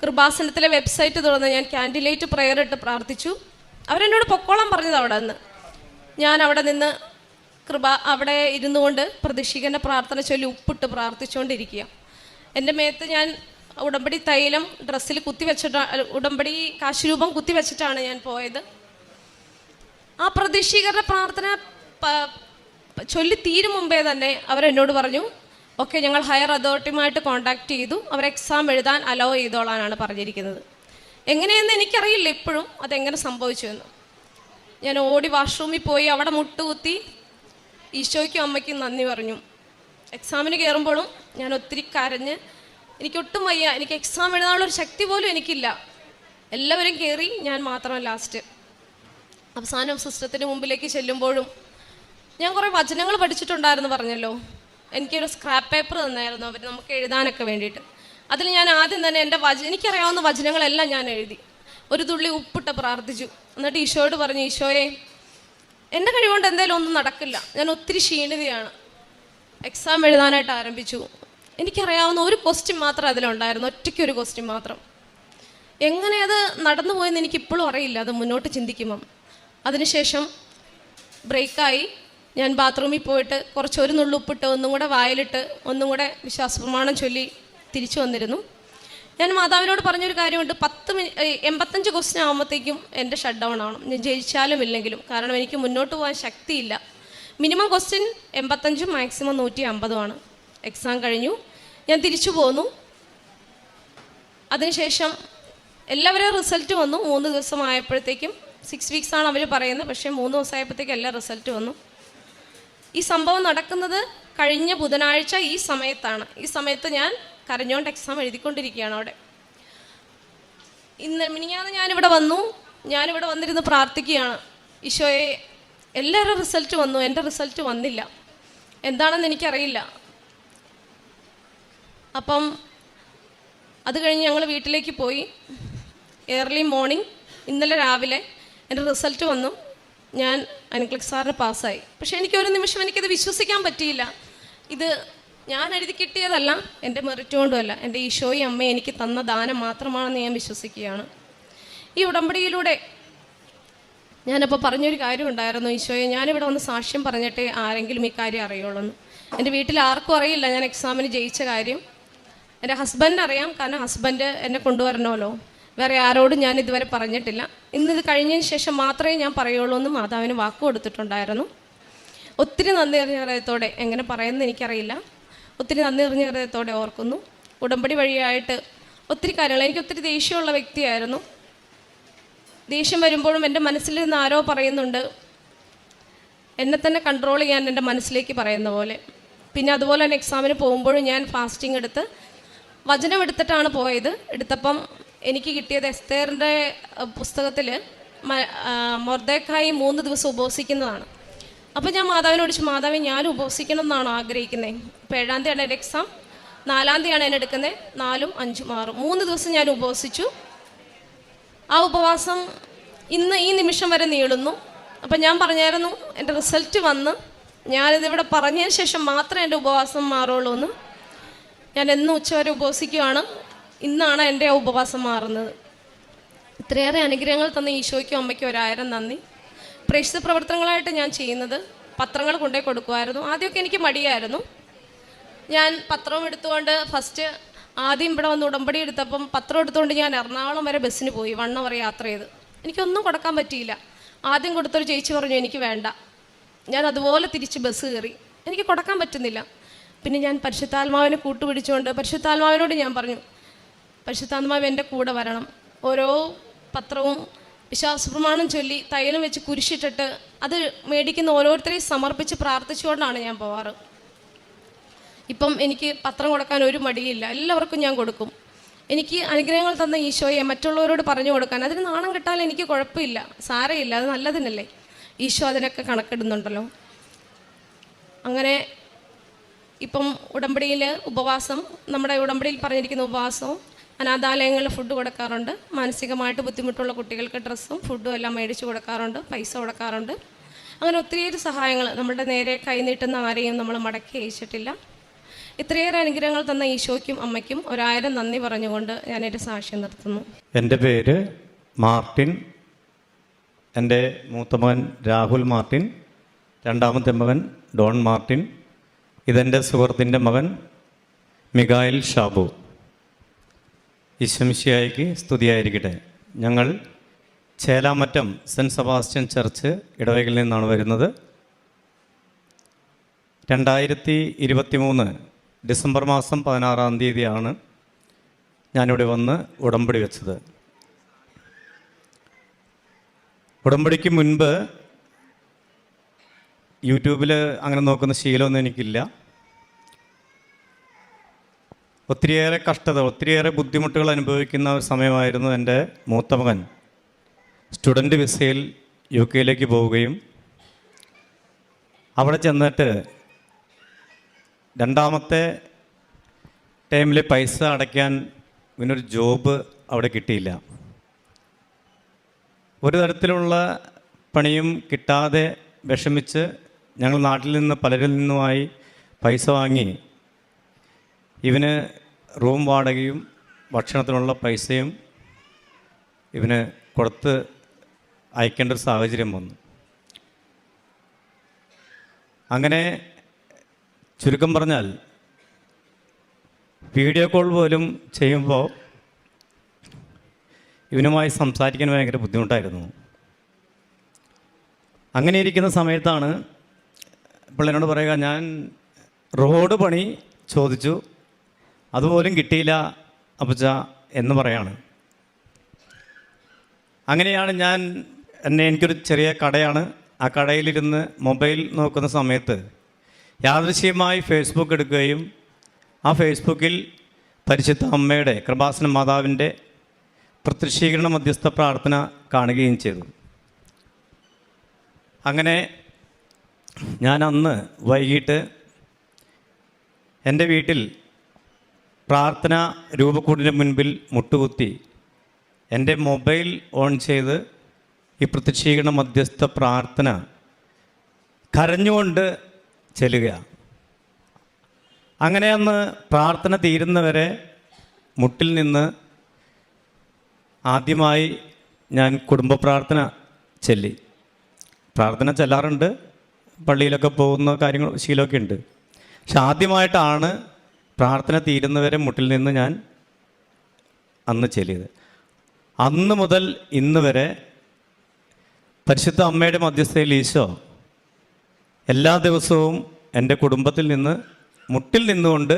കൃപാസനത്തിലെ വെബ്സൈറ്റ് തുറന്ന് ഞാൻ ക്യാൻഡിലേറ്റ് പ്രെയർ ഇട്ട് പ്രാർത്ഥിച്ചു. അവരെന്നോട് പൊക്കോളം പറഞ്ഞത് അവിടെ നിന്ന്. ഞാൻ അവിടെ നിന്ന് അവിടെ ഇരുന്നു കൊണ്ട് പ്രതീക്ഷിക്കേണ്ട പ്രാർത്ഥന ചൊല്ലി ഉപ്പിട്ട് പ്രാർത്ഥിച്ചുകൊണ്ടിരിക്കുക. എൻ്റെ മേത്ത് ഞാൻ ഉടമ്പടി തൈലം ഡ്രസ്സിൽ ഉടമ്പടി കാശുരൂപം കുത്തിവെച്ചിട്ടാണ് ഞാൻ പോയത്. ആ പ്രതീക്ഷീകരണ പ്രാർത്ഥന ചൊല്ലി തീരും മുമ്പേ തന്നെ അവരെന്നോട് പറഞ്ഞു, ഓക്കെ ഞങ്ങൾ ഹയർ അതോറിറ്റിയുമായിട്ട് കോൺടാക്ട് ചെയ്തു, അവർ എക്സാം എഴുതാൻ അലോ ചെയ്തോളാനാണ് പറഞ്ഞിരിക്കുന്നത്. എങ്ങനെയെന്ന് എനിക്കറിയില്ല ഇപ്പോഴും അതെങ്ങനെ സംഭവിച്ചു എന്ന്. ഞാൻ ഓടി വാഷ്റൂമിൽ പോയി അവിടെ മുട്ടുകുത്തി ഈശോയ്ക്കും അമ്മയ്ക്കും നന്ദി പറഞ്ഞു. എക്സാമിന് കയറുമ്പോഴും ഞാൻ ഒത്തിരി കരഞ്ഞ് എനിക്കൊട്ടും വയ്യ, എനിക്ക് എക്സാം എഴുതാനുള്ള ഒരു ശക്തി പോലും എനിക്കില്ല. എല്ലാവരും കയറി, ഞാൻ മാത്രം ലാസ്റ്റ്. അവസാനം സിസ്റ്റത്തിന് മുമ്പിലേക്ക് ചെല്ലുമ്പോഴും ഞാൻ കുറേ വചനങ്ങൾ പഠിച്ചിട്ടുണ്ടായിരുന്നു പറഞ്ഞല്ലോ. എനിക്കൊരു സ്ക്രാപ്പ് പേപ്പർ തന്നായിരുന്നു അവർ നമുക്ക് എഴുതാനൊക്കെ വേണ്ടിയിട്ട്. അതിൽ ഞാൻ ആദ്യം തന്നെ എൻ്റെ എനിക്കറിയാവുന്ന വചനങ്ങളെല്ലാം ഞാൻ എഴുതി. ഒരു തുള്ളി ഉപ്പിട്ട് പ്രാർത്ഥിച്ചു. എന്നിട്ട് ഈശോയോട് പറഞ്ഞു, ഈശോയെ എൻ്റെ കഴിവുകൊണ്ട് എന്തായാലും ഒന്നും നടക്കില്ല, ഞാൻ ഒത്തിരി ക്ഷീണിതയാണ്. എക്സാം എഴുതാനായിട്ട് ആരംഭിച്ചു. എനിക്കറിയാവുന്ന ഒരു ക്വസ്റ്റ്യൻ മാത്രം അതിലുണ്ടായിരുന്നു, ഒറ്റയ്ക്കൊരു ക്വസ്റ്റ്യൻ മാത്രം. എങ്ങനെ അത് നടന്നു പോയെന്ന് എനിക്കിപ്പോഴും അറിയില്ല, അത് മുന്നോട്ട് ചിന്തിക്കുമ്പം. അതിനുശേഷം ബ്രേക്കായി. ഞാൻ ബാത്റൂമിൽ പോയിട്ട് കുറച്ച് ഒരു നുള്ളുപ്പിട്ട് ഒന്നും കൂടെ വായിലിട്ട് ഒന്നും കൂടെ വിശ്വാസപ്രമാണം ചൊല്ലി തിരിച്ചു വന്നിരുന്നു. ഞാൻ മാതാവിനോട് പറഞ്ഞൊരു കാര്യമുണ്ട്, 85 ക്വസ്റ്റ്യൻ ആകുമ്പോഴത്തേക്കും എൻ്റെ ഷട്ട് ഡൗൺ ആവണം, ഞാൻ ജയിച്ചാലും ഇല്ലെങ്കിലും. കാരണം എനിക്ക് മുന്നോട്ട് പോകാൻ ശക്തിയില്ല. മിനിമം ക്വസ്റ്റ്യൻ 85, മാക്സിമം 150 എക്സാം കഴിഞ്ഞു, ഞാൻ തിരിച്ചു പോന്നു. അതിനുശേഷം എല്ലാവരും റിസൾട്ട് വന്നു. 3 ദിവസമായപ്പോഴത്തേക്കും, 6 വീക്സാണ് അവർ പറയുന്നത്, പക്ഷേ 3 ദിവസമായപ്പോഴത്തേക്കും എല്ലാ റിസൾട്ട് വന്നു. ഈ സംഭവം നടക്കുന്നത് കഴിഞ്ഞ ബുധനാഴ്ച ഈ സമയത്താണ്. ഈ സമയത്ത് ഞാൻ കരഞ്ഞോണ്ട് എക്സാം എഴുതിക്കൊണ്ടിരിക്കുകയാണ് അവിടെ. മിനിഞ്ഞാന്ന് ഞാനിവിടെ വന്നു. ഞാനിവിടെ വന്നിരുന്ന് പ്രാർത്ഥിക്കുകയാണ്, ഈശോയെ എല്ലാവരും റിസൾട്ട് വന്നു, എൻ്റെ റിസൾട്ട് വന്നില്ല, എന്താണെന്ന് എനിക്കറിയില്ല. അപ്പം അത് കഴിഞ്ഞ് ഞങ്ങൾ വീട്ടിലേക്ക് പോയി. ഏർലി മോർണിംഗ് ഇന്നലെ രാവിലെ എൻ്റെ റിസൾട്ട് വന്നു. ഞാൻ അനിക്ലിക് സാറിന് പാസ്സായി. പക്ഷേ എനിക്കൊരു നിമിഷം എനിക്കത് വിശ്വസിക്കാൻ പറ്റിയില്ല. ഇത് ഞാൻ എഴുതി കിട്ടിയതല്ല, എൻ്റെ മെറിറ്റ് കൊണ്ടുമല്ല, എൻ്റെ ഈശോയും അമ്മയും എനിക്ക് തന്ന ദാനം മാത്രമാണെന്ന് ഞാൻ വിശ്വസിക്കുകയാണ്. ഈ ഉടമ്പടിയിലൂടെ ഞാനപ്പോൾ പറഞ്ഞൊരു കാര്യം ഉണ്ടായിരുന്നു, ഈശോയെ ഞാനിവിടെ വന്ന് സാക്ഷ്യം പറഞ്ഞിട്ടേ ആരെങ്കിലും ഈ കാര്യം അറിയുള്ളൂ എന്ന്. എൻ്റെ വീട്ടിൽ ആർക്കും അറിയില്ല ഞാൻ എക്സാമിന് ജയിച്ച കാര്യം. എൻ്റെ ഹസ്ബൻഡ് അറിയാം, കാരണം ഹസ്ബൻഡ് എന്നെ കൊണ്ടുവരണമല്ലോ. വേറെ ആരോടും ഞാൻ ഇതുവരെ പറഞ്ഞിട്ടില്ല. ഇന്നിത് കഴിഞ്ഞതിന് ശേഷം മാത്രമേ ഞാൻ പറയുള്ളൂ എന്ന് മാതാവിന് വാക്ക് കൊടുത്തിട്ടുണ്ടായിരുന്നു. ഒത്തിരി നന്ദി നിറഞ്ഞ ഹൃദയത്തോടെ, എങ്ങനെ പറയുന്നത് എനിക്കറിയില്ല, ഒത്തിരി നന്ദി നിറഞ്ഞ ഹൃദയത്തോടെ ഓർക്കുന്നു. ഉടമ്പടി വഴിയായിട്ട് ഒത്തിരി കാര്യങ്ങൾ, എനിക്ക് ഒത്തിരി ദേഷ്യമുള്ള വ്യക്തിയായിരുന്നു. ദേഷ്യം വരുമ്പോഴും എൻ്റെ മനസ്സിൽ നിന്ന് ആരോ പറയുന്നുണ്ട്, എന്നെ തന്നെ കൺട്രോൾ ചെയ്യാൻ എൻ്റെ മനസ്സിലേക്ക് പറയുന്ന പോലെ. പിന്നെ അതുപോലെ തന്നെ എക്സാമിന് പോകുമ്പോഴും ഞാൻ ഫാസ്റ്റിംഗ് എടുത്ത് വചനം എടുത്തിട്ടാണ് പോയത്. എടുത്തപ്പം എനിക്ക് കിട്ടിയത് എസ്തേറിൻ്റെ പുസ്തകത്തിൽ മൊർദെഖായി 3 ദിവസം ഉപവസിക്കുന്നതാണ്. അപ്പോൾ ഞാൻ മാതാവിനോട് ചോദിച്ചു, മാതാവേ ഞാൻ ഉപവസിക്കണം എന്നാണ് ആഗ്രഹിക്കുന്നത്. ഇപ്പോൾ 7-ാം തീയതിയാണ് എൻ്റെ എക്സാം, 4-ാം തീയതിയാണ് എന്നെ എടുക്കുന്നത്. 4, 5, 6 3 ദിവസം ഞാൻ ഉപവസിച്ചു. ആ ഉപവാസം ഇന്ന് ഈ നിമിഷം വരെ നീളുന്നു. അപ്പം ഞാൻ പറഞ്ഞായിരുന്നു, എൻ്റെ റിസൾട്ട് വന്ന് ഞാനിതിവിടെ പറഞ്ഞതിന് ശേഷം മാത്രമേ എൻ്റെ ഉപവാസം മാറുള്ളൂ എന്ന്. ഞാൻ എന്നും ഉച്ചവരെ ഉപവസിക്കുകയാണ്. ഇന്നാണ് എൻ്റെ ആ ഉപവാസം മാറുന്നത്. ഇത്രയേറെ അനുഗ്രഹങ്ങൾ തന്ന ഈശോയ്ക്കും അമ്മയ്ക്കും 1000 നന്ദി. പ്രേക്ഷിത പ്രവർത്തനങ്ങളായിട്ട് ഞാൻ ചെയ്യുന്നത് പത്രങ്ങൾ കൊണ്ടുപോയി കൊടുക്കുമായിരുന്നു. ആദ്യമൊക്കെ എനിക്ക് മടിയായിരുന്നു. ഞാൻ പത്രം എടുത്തുകൊണ്ട് ആദ്യം ഇവിടെ വന്ന് ഉടമ്പടി എടുത്തപ്പം പത്രം എടുത്തുകൊണ്ട് ഞാൻ എറണാകുളം വരെ ബസ്സിന് പോയി, 1 hour യാത്ര ചെയ്ത്. എനിക്കൊന്നും കൊടുക്കാൻ പറ്റിയില്ല. ആദ്യം കൊടുത്തൊരു ചേച്ചി പറഞ്ഞു എനിക്ക് വേണ്ട. ഞാൻ അതുപോലെ തിരിച്ച് ബസ് കയറി, എനിക്ക് കൊടുക്കാൻ പറ്റുന്നില്ല. പിന്നെ ഞാൻ പരിശുദ്ധാത്മാവിനെ കൂട്ടുപിടിച്ചുകൊണ്ട് പരിശുദ്ധാത്മാവിനോട് ഞാൻ പറഞ്ഞു, പരിശുദ്ധാത്മാവ് എൻ്റെ കൂടെ വരണം. ഓരോ പത്രവും വിശ്വാസപ്രമാണം ചൊല്ലി തൈലം വെച്ച് കുരിശിട്ടിട്ട് അത് മേടിക്കുന്ന ഓരോരുത്തരെയും സമർപ്പിച്ച് പ്രാർത്ഥിച്ചുകൊണ്ടാണ് ഞാൻ പോവാറ്. ഇപ്പം എനിക്ക് പത്രം കൊടുക്കാൻ ഒരു മടിയില്ല, എല്ലാവർക്കും ഞാൻ കൊടുക്കും. എനിക്ക് അനുഗ്രഹങ്ങൾ തന്ന ഈശോയെ മറ്റുള്ളവരോട് പറഞ്ഞു കൊടുക്കാൻ, അതിന് നാണം കിട്ടാൻ എനിക്ക് കുഴപ്പമില്ല, സാരമില്ല, അത് നല്ലതിനല്ലേ. ഈശോ അതിനൊക്കെ കണക്കിടുന്നുണ്ടല്ലോ. അങ്ങനെ ഇപ്പം ഉടമ്പടിയിൽ ഉപവാസം, നമ്മുടെ ഉടമ്പടിയിൽ പറഞ്ഞിരിക്കുന്ന ഉപവാസവും അനാഥാലയങ്ങളിൽ ഫുഡ് കൊടുക്കാറുണ്ട്. മാനസികമായിട്ട് ബുദ്ധിമുട്ടുള്ള കുട്ടികൾക്ക് ഡ്രസ്സും ഫുഡും എല്ലാം മേടിച്ച് കൊടുക്കാറുണ്ട്, പൈസ കൊടുക്കാറുണ്ട്. അങ്ങനെ ഒത്തിരിയേറെ സഹായങ്ങൾ നമ്മുടെ നേരെ കൈനീട്ടുന്ന ആരെയും നമ്മൾ മടക്കി അയച്ചിട്ടില്ല. ഇത്രയേറെ അനുഗ്രഹങ്ങൾ തന്ന ഈശോയ്ക്കും അമ്മയ്ക്കും 1000 നന്ദി പറഞ്ഞുകൊണ്ട് ഞാൻ എൻ്റെ സാക്ഷ്യം നിർത്തുന്നു. എൻ്റെ പേര് മാർട്ടിൻ. എൻ്റെ മൂത്ത മകൻ രാഹുൽ മാർട്ടിൻ, രണ്ടാമത്തെ മകൻ ഡോൺ മാർട്ടിൻ. ഇതെൻ്റെ സുഹൃത്തിൻ്റെ മകൻ മികായിൽ ഷാബു. ഈശ്വമിശിഹായ്ക്ക് സ്തുതിയായിരിക്കട്ടെ. ഞങ്ങൾ ചേലാമറ്റം സെൻറ്റ് സെബാസ്റ്റ്യൻ ചർച്ച് ഇടവകയിൽ നിന്നാണ് വരുന്നത്. 2023 ഡിസംബർ മാസം 16-ാം തീയതിയാണ് ഞാനിവിടെ വന്ന് ഉടമ്പടി വെച്ചത്. ഉടമ്പടിക്ക് മുൻപ് യൂട്യൂബിൽ അങ്ങനെ നോക്കുന്ന ശീലമൊന്നും എനിക്കില്ല. ഒത്തിരിയേറെ കഷ്ടത, ഒത്തിരിയേറെ ബുദ്ധിമുട്ടുകൾ അനുഭവിക്കുന്ന ഒരു സമയമായിരുന്നു. എൻ്റെ മൂത്ത മകൻ സ്റ്റുഡൻറ്റ് വിസയിൽ UK പോവുകയും അവിടെ ചെന്നിട്ട് രണ്ടാമത്തെ ടൈമിൽ പൈസ അടയ്ക്കാൻ ഇവനൊരു ജോബ് അവിടെ കിട്ടിയില്ല. ഒരു തരത്തിലുള്ള പണിയും കിട്ടാതെ വിഷമിച്ച് ഞങ്ങൾ നാട്ടിൽ നിന്ന് പലരിൽ നിന്നുമായി പൈസ വാങ്ങി ഇവന് റൂം വാടകയും ഭക്ഷണത്തിനുള്ള പൈസയും ഇവന് കൊടുത്ത് അയക്കേണ്ട ഒരു സാഹചര്യം വന്നു. അങ്ങനെ ചുരുക്കം പറഞ്ഞാൽ വീഡിയോ കോൾ പോലും ചെയ്യുമ്പോൾ ഇവനുമായി സംസാരിക്കാൻ ഭയങ്കര ബുദ്ധിമുട്ടായിരുന്നു. അങ്ങനെ ഇരിക്കുന്ന സമയത്താണ് പിള്ളേനോട് പറയുക, ഞാൻ റോഡ് പണി ചോദിച്ചു, അതുപോലും കിട്ടിയില്ല അപ്പച്ച എന്ന് പറയാണ്. അങ്ങനെയാണ് എനിക്കൊരു ചെറിയ കടയാണ്. ആ കടയിലിരുന്ന് മൊബൈൽ നോക്കുന്ന സമയത്ത് യാദൃശ്ചികമായി ഫേസ്ബുക്ക് എടുക്കുകയും ആ ഫേസ്ബുക്കിൽ പരിശുദ്ധ അമ്മയുടെ കൃപാസന മാതാവിൻ്റെ പ്രത്യക്ഷീകരണ മധ്യസ്ഥ പ്രാർത്ഥന കാണുകയും ചെയ്തു. അങ്ങനെ ഞാൻ അന്ന് വൈകിട്ട് എൻ്റെ വീട്ടിൽ പ്രാർത്ഥന രൂപക്കൂടിന് മുൻപിൽ മുട്ടുകുത്തി എൻ്റെ മൊബൈൽ ഓൺ ചെയ്ത് ഈ പ്രത്യക്ഷീകരണ മധ്യസ്ഥ പ്രാർത്ഥന കരഞ്ഞുകൊണ്ട് ചെല്ലുക. അങ്ങനെ അന്ന് പ്രാർത്ഥന തീരുന്നവരെ മുട്ടിൽ നിന്ന് ആദ്യമായി ഞാൻ കുടുംബ പ്രാർത്ഥന ചൊല്ലി. പ്രാർത്ഥന ചെല്ലാറുണ്ട്, പള്ളിയിലൊക്കെ പോകുന്ന കാര്യങ്ങൾ ശീലമൊക്കെ ഉണ്ട്. പക്ഷെ ആദ്യമായിട്ടാണ് പ്രാർത്ഥന തീരുന്നവരെ മുട്ടിൽ നിന്ന് ഞാൻ അന്ന് ചൊല്ലിയത്. അന്ന് മുതൽ ഇന്ന് വരെ പരിശുദ്ധ അമ്മയുടെ മധ്യസ്ഥയിൽ ഈശോ എല്ലാ ദിവസവും എൻ്റെ കുടുംബത്തിൽ നിന്ന് മുട്ടിൽ നിന്നുകൊണ്ട്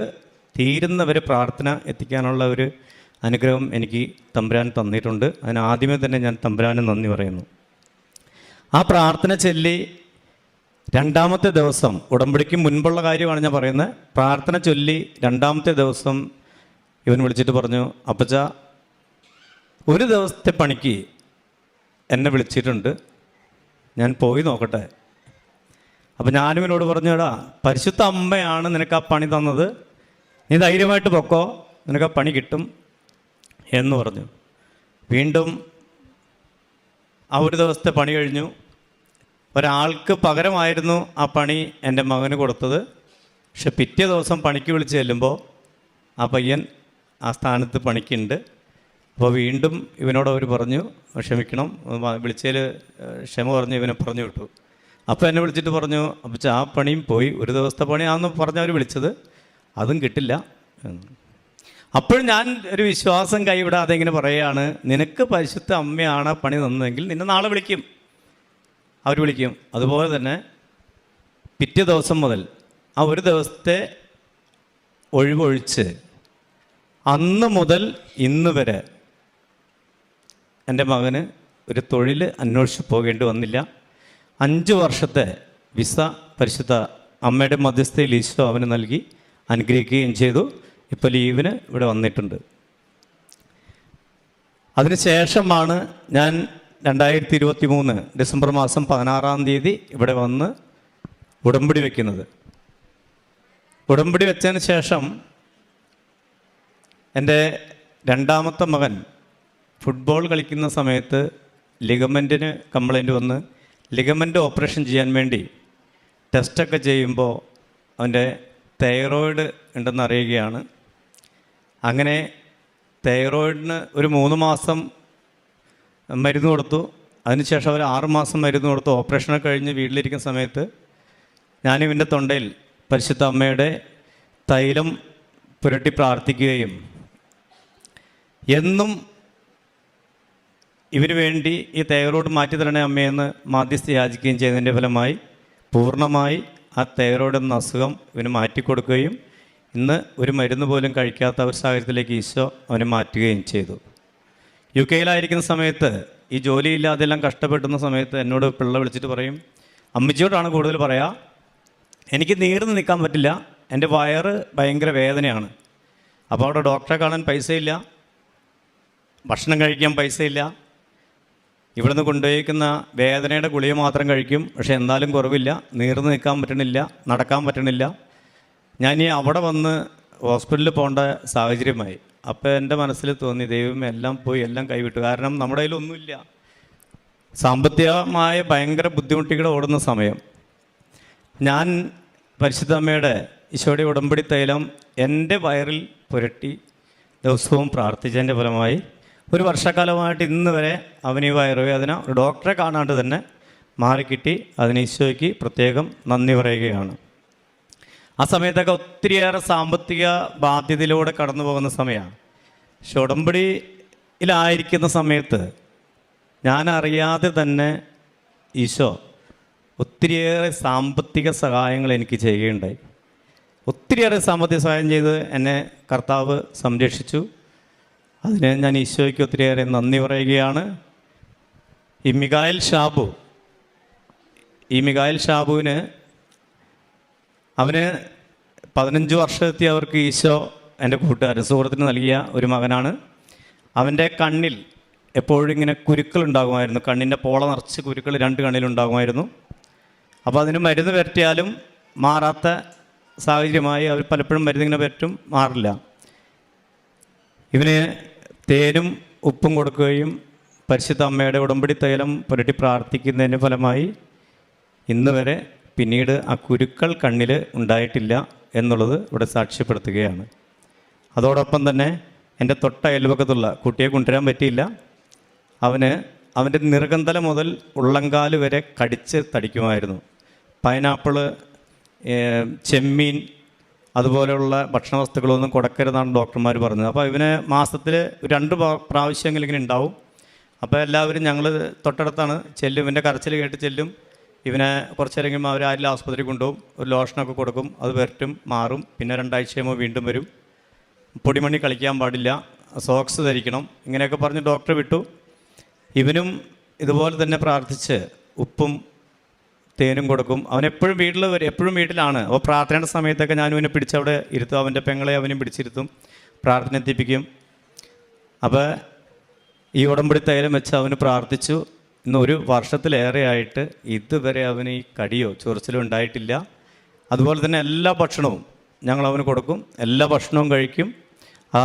തീരുന്നവരെ പ്രാർത്ഥന എത്തിക്കാനുള്ള ഒരു അനുഗ്രഹം എനിക്ക് തമ്പുരാൻ തന്നിട്ടുണ്ട്. അതിന് ആദ്യമേ തന്നെ ഞാൻ തമ്പുരാന് നന്ദി പറയുന്നു. ആ പ്രാർത്ഥന ചൊല്ലി രണ്ടാമത്തെ ദിവസം, ഉടമ്പടിക്ക് മുൻപുള്ള കാര്യമാണ് ഞാൻ പറയുന്നത്, പ്രാർത്ഥന ചൊല്ലി രണ്ടാമത്തെ ദിവസം ഇവൻ വിളിച്ചിട്ട് പറഞ്ഞു, അപ്പച്ച ഒരു ദിവസത്തെ പണിക്ക് എന്നെ വിളിച്ചിട്ടുണ്ട്, ഞാൻ പോയി നോക്കട്ടെ. അപ്പം ഞാനിവനോട് പറഞ്ഞു, എടാ പരിശുദ്ധ അമ്മയാണ് നിനക്ക് ആ പണി തന്നത്, നീ ധൈര്യമായിട്ട് പൊക്കോ, നിനക്ക് ആ പണി കിട്ടും എന്ന് പറഞ്ഞു. വീണ്ടും ആ ഒരു ദിവസത്തെ പണി കഴിഞ്ഞു. ഒരാൾക്ക് പകരമായിരുന്നു ആ പണി എൻ്റെ മകന് കൊടുത്തത്. പക്ഷെ പിറ്റേ ദിവസം പണിക്ക് വിളിച്ച് ചെല്ലുമ്പോൾ ആ പയ്യൻ ആ സ്ഥാനത്ത് പണിക്കുണ്ട്. അപ്പോൾ വീണ്ടും ഇവനോട് അവർ പറഞ്ഞു, ക്ഷമിക്കണം, വിളിച്ചതിൽ ക്ഷമ പറഞ്ഞ് ഇവനെ പറഞ്ഞു വിട്ടു. അപ്പോൾ എന്നെ വിളിച്ചിട്ട് പറഞ്ഞു, അപ്പോൾ ആ പണിയും പോയി, ഒരു ദിവസത്തെ പണിയാണെന്ന് പറഞ്ഞവർ വിളിച്ചത്, അതും കിട്ടില്ല. അപ്പോഴും ഞാൻ ഒരു വിശ്വാസം കൈവിടാതെ ഇങ്ങനെ പറയുകയാണ്, നിനക്ക് പരിശുദ്ധ അമ്മയാണ് പണി തന്നതെങ്കിൽ നിന്നെ നാളെ വിളിക്കും, അവർ വിളിക്കും. അതുപോലെ തന്നെ പിറ്റേ ദിവസം മുതൽ ആ ഒരു ദിവസത്തെ ഒഴിവൊഴിച്ച് അന്ന് മുതൽ ഇന്ന് വരെ എൻ്റെ മകന് ഒരു തൊഴിൽ അന്വേഷിച്ച് പോകേണ്ടി വന്നില്ല. 5 വർഷത്തെ വിസ പരിശുദ്ധ അമ്മയുടെ മധ്യസ്ഥയിൽ ഈശോ അവന് നൽകി അനുഗ്രഹിക്കുകയും ചെയ്തു. ഇപ്പോൾ ലീവിന് ഇവിടെ വന്നിട്ടുണ്ട്. അതിനുശേഷമാണ് ഞാൻ 2023 ഡിസംബർ മാസം 16-ാം തീയതി ഇവിടെ വന്ന് ഉടമ്പടി വയ്ക്കുന്നത്. ഉടമ്പടി വെച്ചതിന് ശേഷം എൻ്റെ രണ്ടാമത്തെ മകൻ ഫുട്ബോൾ കളിക്കുന്ന സമയത്ത് ലിഗമെൻറ്റിന് കംപ്ലൈൻറ്റ് വന്ന് ലിഗമെൻ്റ് ഓപ്പറേഷൻ ചെയ്യാൻ വേണ്ടി ടെസ്റ്റൊക്കെ ചെയ്യുമ്പോൾ അവൻ്റെ തൈറോയിഡ് ഉണ്ടെന്ന് അറിയുകയാണ്. അങ്ങനെ തൈറോയിഡിന് ഒരു 3 മാസം മരുന്ന് കൊടുത്തു. അതിനുശേഷം അവർ 6 മാസം മരുന്ന് കൊടുത്തു. ഓപ്പറേഷനൊക്കെ കഴിഞ്ഞ് വീട്ടിലിരിക്കുന്ന സമയത്ത് ഞാനിവൻ്റെ തൊണ്ടയിൽ പരിശുദ്ധ അമ്മയുടെ തൈലം പുരട്ടി പ്രാർത്ഥിക്കുകയും എന്നും ഇവന് വേണ്ടി ഈ തൈറോയ്ഡ് മാറ്റി തരണേ അമ്മയെന്ന് മാധ്യസ്ഥ യാചിക്കുകയും ചെയ്തതിൻ്റെ ഫലമായി പൂർണ്ണമായി ആ തൈറോയ്ഡ് എന്ന അസുഖം ഇവന് മാറ്റിക്കൊടുക്കുകയും ഇന്ന് ഒരു മരുന്ന് പോലും കഴിക്കാത്ത ഒരു സാഹചര്യത്തിലേക്ക് ഈശോ അവനെ മാറ്റുകയും ചെയ്തു. UK-യിലായിരിക്കുന്ന സമയത്ത് ഈ ജോലിയില്ലാതെല്ലാം കഷ്ടപ്പെടുന്ന സമയത്ത് എന്നോട് പിള്ള വിളിച്ചിട്ട് പറയും, അമ്മച്ചിയോടാണ് കൂടുതൽ പറയുക, എനിക്ക് നീർന്ന് നിൽക്കാൻ പറ്റില്ല, എൻ്റെ വയറ് ഭയങ്കര വേദനയാണ്, അപ്പോൾ അവിടെ ഡോക്ടറെ കാണാൻ പൈസയില്ല, ഭക്ഷണം കഴിക്കാൻ പൈസയില്ല. ഇവിടുന്ന് കൊണ്ടുപോയിരിക്കുന്ന വേദനയുടെ ഗുളിക മാത്രം കഴിക്കും. പക്ഷേ എന്നാലും കുറവില്ല, നീർന്ന് നിൽക്കാൻ പറ്റണില്ല, നടക്കാൻ പറ്റണില്ല. ഞാൻ ഈ അവിടെ വന്ന് ഹോസ്പിറ്റലിൽ പോകേണ്ട സാഹചര്യമായി. അപ്പോൾ എൻ്റെ മനസ്സിൽ തോന്നി, ദൈവം എല്ലാം പോയി, എല്ലാം കൈവിട്ടു. കാരണം നമ്മുടെ കയ്യിലൊന്നുമില്ല. സാമ്പത്തികമായ ഭയങ്കര ബുദ്ധിമുട്ടികൾ ഓടുന്ന സമയം ഞാൻ പരിശുദ്ധ അമ്മയുടെ ഈശോയുടെ ഉടമ്പടി തൈലം എൻ്റെ വയറിൽ പുരട്ടി ദിവസവും പ്രാർത്ഥിച്ചതിൻ്റെ ഫലമായി ഒരു വർഷക്കാലമായിട്ട് ഇന്ന് വരെ അവന് ഈ വയറുവേദന ഒരു ഡോക്ടറെ കാണാണ്ട് തന്നെ മാറിക്കിട്ടി. അതിന് ഈശോയ്ക്ക് പ്രത്യേകം നന്ദി പറയുകയാണ്. ആ സമയത്തൊക്കെ ഒത്തിരിയേറെ സാമ്പത്തിക ബാധ്യതയിലൂടെ കടന്നു പോകുന്ന സമയമാണ്. പക്ഷെ ഉടമ്പടിയിലായിരിക്കുന്ന സമയത്ത് ഞാൻ അറിയാതെ തന്നെ ഈശോ ഒത്തിരിയേറെ സാമ്പത്തിക സഹായങ്ങൾ എനിക്ക് ചെയ്യുകയുണ്ടായി. ഒത്തിരിയേറെ സാമ്പത്തിക സഹായം ചെയ്ത് എന്നെ കർത്താവ് സംരക്ഷിച്ചു. അതിന് ഞാൻ ഈശോയ്ക്ക് ഒത്തിരിയേറെ നന്ദി പറയുകയാണ്. ഈ മിഖായേൽ ഷാബുവിന് അവന് 15 വർഷമെത്തി അവർക്ക് ഈശോ എൻ്റെ കൂട്ടുകാരൻ സുഹൃത്തിന് നൽകിയ ഒരു മകനാണ്. അവൻ്റെ കണ്ണിൽ എപ്പോഴും ഇങ്ങനെ കുരുക്കളുണ്ടാകുമായിരുന്നു. കണ്ണിൻ്റെ പോള നിറച്ച് കുരുക്കൾ 2 കണ്ണിലുണ്ടാകുമായിരുന്നു. അപ്പോൾ അതിന് മരുന്ന് പരട്ടിയാലും മാറാത്ത സാഹചര്യമായി. അവർ പലപ്പോഴും മരുന്നിങ്ങനെ പറ്റും, മാറില്ല. ഇവന് തേനും ഉപ്പും കൊടുക്കുകയും പരിശുദ്ധ അമ്മയുടെ ഉടമ്പടി തൈലം പുരട്ടി പ്രാർത്ഥിക്കുന്നതിന് ഫലമായി ഇന്ന് വരെ പിന്നീട് ആ കുരുക്കൾ കണ്ണിൽ ഉണ്ടായിട്ടില്ല എന്നുള്ളത് ഇവിടെ സാക്ഷ്യപ്പെടുത്തുകയാണ്. അതോടൊപ്പം തന്നെ എൻ്റെ തൊട്ട അയൽവക്കത്തുള്ള കുട്ടിയെ കൊണ്ടുവരാൻ പറ്റിയില്ല. അവൻ്റെ നിറുകന്തല മുതൽ ഉള്ളങ്കാല് വരെ കടിച്ച് തടിക്കുമായിരുന്നു. പൈനാപ്പിള്, ചെമ്മീൻ അതുപോലെയുള്ള ഭക്ഷണ വസ്തുക്കളൊന്നും കൊടുക്കരുതെന്നാണ് ഡോക്ടർമാർ പറഞ്ഞത്. അപ്പോൾ ഇവന് മാസത്തിൽ 2 പ്രാവശ്യമെങ്കിലും ഇങ്ങനെ ഉണ്ടാവും. അപ്പോൾ എല്ലാവരും ഞങ്ങൾ തൊട്ടടുത്താണ് ചെല്ലും, ഇവൻ്റെ കരച്ചിൽ കേട്ട് ചെല്ലും. ഇവനെ കുറച്ചേരെങ്കിലും അവർ ആരിലും ആസ്പത്രി കൊണ്ടുപോകും, ഒരു ലോഷനൊക്കെ കൊടുക്കും, അത് വരട്ടും, മാറും. പിന്നെ 2 ആഴ്ച കഴിയുമ്പോൾ വീണ്ടും വരും. പൊടിമണി കളിക്കാൻ പാടില്ല, സോക്സ് ധരിക്കണം, ഇങ്ങനെയൊക്കെ പറഞ്ഞ് ഡോക്ടർ വിട്ടു. ഇവനും ഇതുപോലെ തന്നെ പ്രാർത്ഥിച്ച് ഉപ്പും തേനും കൊടുക്കും. അവനെപ്പോഴും എപ്പോഴും വീട്ടിലാണ്. അപ്പോൾ പ്രാർത്ഥനയുടെ സമയത്തൊക്കെ ഞാൻ ഇവനെ പിടിച്ചവിടെ ഇരുത്തും. അവൻ്റെ പെങ്ങളെ അവനും പിടിച്ചിരുത്തും, പ്രാർത്ഥന എത്തിപ്പിക്കും. അപ്പോൾ ഈ ഉടമ്പടി തൈലം വെച്ച് അവന് പ്രാർത്ഥിച്ചു. ഇന്ന് 1 വർഷത്തിലേറെയായിട്ട് ഇതുവരെ അവന് ഈ കടിയോ ചൊറിച്ചിലോ ഉണ്ടായിട്ടില്ല. അതുപോലെ തന്നെ എല്ലാ ഭക്ഷണവും ഞങ്ങൾ അവന് കൊടുക്കും, എല്ലാ ഭക്ഷണവും കഴിക്കും. ആ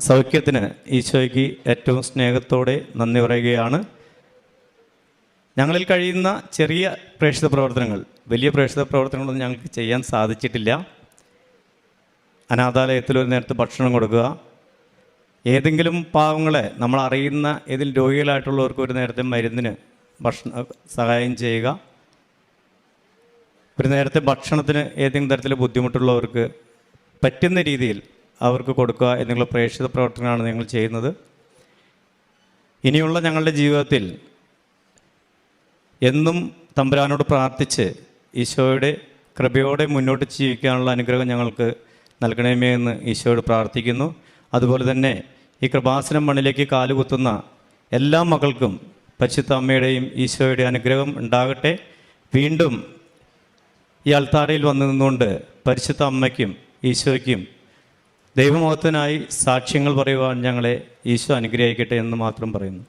സൗഖ്യത്തിന് ഈശോയ്ക്ക് ഏറ്റവും സ്നേഹത്തോടെ നന്ദി പറയുകയാണ്. ഞങ്ങളിൽ കഴിയുന്ന ചെറിയ പ്രേക്ഷിത പ്രവർത്തനങ്ങൾ, വലിയ പ്രേക്ഷിത പ്രവർത്തനങ്ങളൊന്നും ഞങ്ങൾക്ക് ചെയ്യാൻ സാധിച്ചിട്ടില്ല. അനാഥാലയത്തിൽ ഒരു നേരത്തെ ഭക്ഷണം കൊടുക്കുക, ഏതെങ്കിലും പാവങ്ങളെ നമ്മൾ അറിയുന്ന ഏതെങ്കിലും രോഗികളായിട്ടുള്ളവർക്ക് ഒരു നേരത്തെ മരുന്നിന് സഹായം ചെയ്യുക, ഒരു നേരത്തെ ഭക്ഷണത്തിന് ഏതെങ്കിലും തരത്തിൽ ബുദ്ധിമുട്ടുള്ളവർക്ക് പറ്റുന്ന രീതിയിൽ അവർക്ക് കൊടുക്കുക എന്നുള്ള പ്രേക്ഷിത പ്രവർത്തനമാണ് ഞങ്ങൾ ചെയ്യുന്നത്. ഇനിയുള്ള ഞങ്ങളുടെ ജീവിതത്തിൽ എന്നും തമ്പുരാനോട് പ്രാർത്ഥിച്ച് ഈശോയുടെ കൃപയോടെ മുന്നോട്ട് ജീവിക്കാനുള്ള അനുഗ്രഹം ഞങ്ങൾക്ക് നൽകണമേ എന്ന് ഈശോയോട് പ്രാർത്ഥിക്കുന്നു. അതുപോലെ തന്നെ ഈ കൃപാസനം മണ്ണിലേക്ക് കാലുകുത്തുന്ന എല്ലാ മക്കൾക്കും പരിശുദ്ധ അമ്മയുടെയും ഈശോയുടെ അനുഗ്രഹം ഉണ്ടാകട്ടെ. വീണ്ടും ഈ അൾത്താരയിൽ വന്നു നിന്നുകൊണ്ട് പരിശുദ്ധ അമ്മയ്ക്കും ഈശോയ്ക്കും ദൈവമഹത്വത്തിനായി സാക്ഷ്യങ്ങൾ പറയുവാൻ ഞങ്ങളെ ഈശോ അനുഗ്രഹിക്കട്ടെ എന്ന് മാത്രം പറയുന്നു.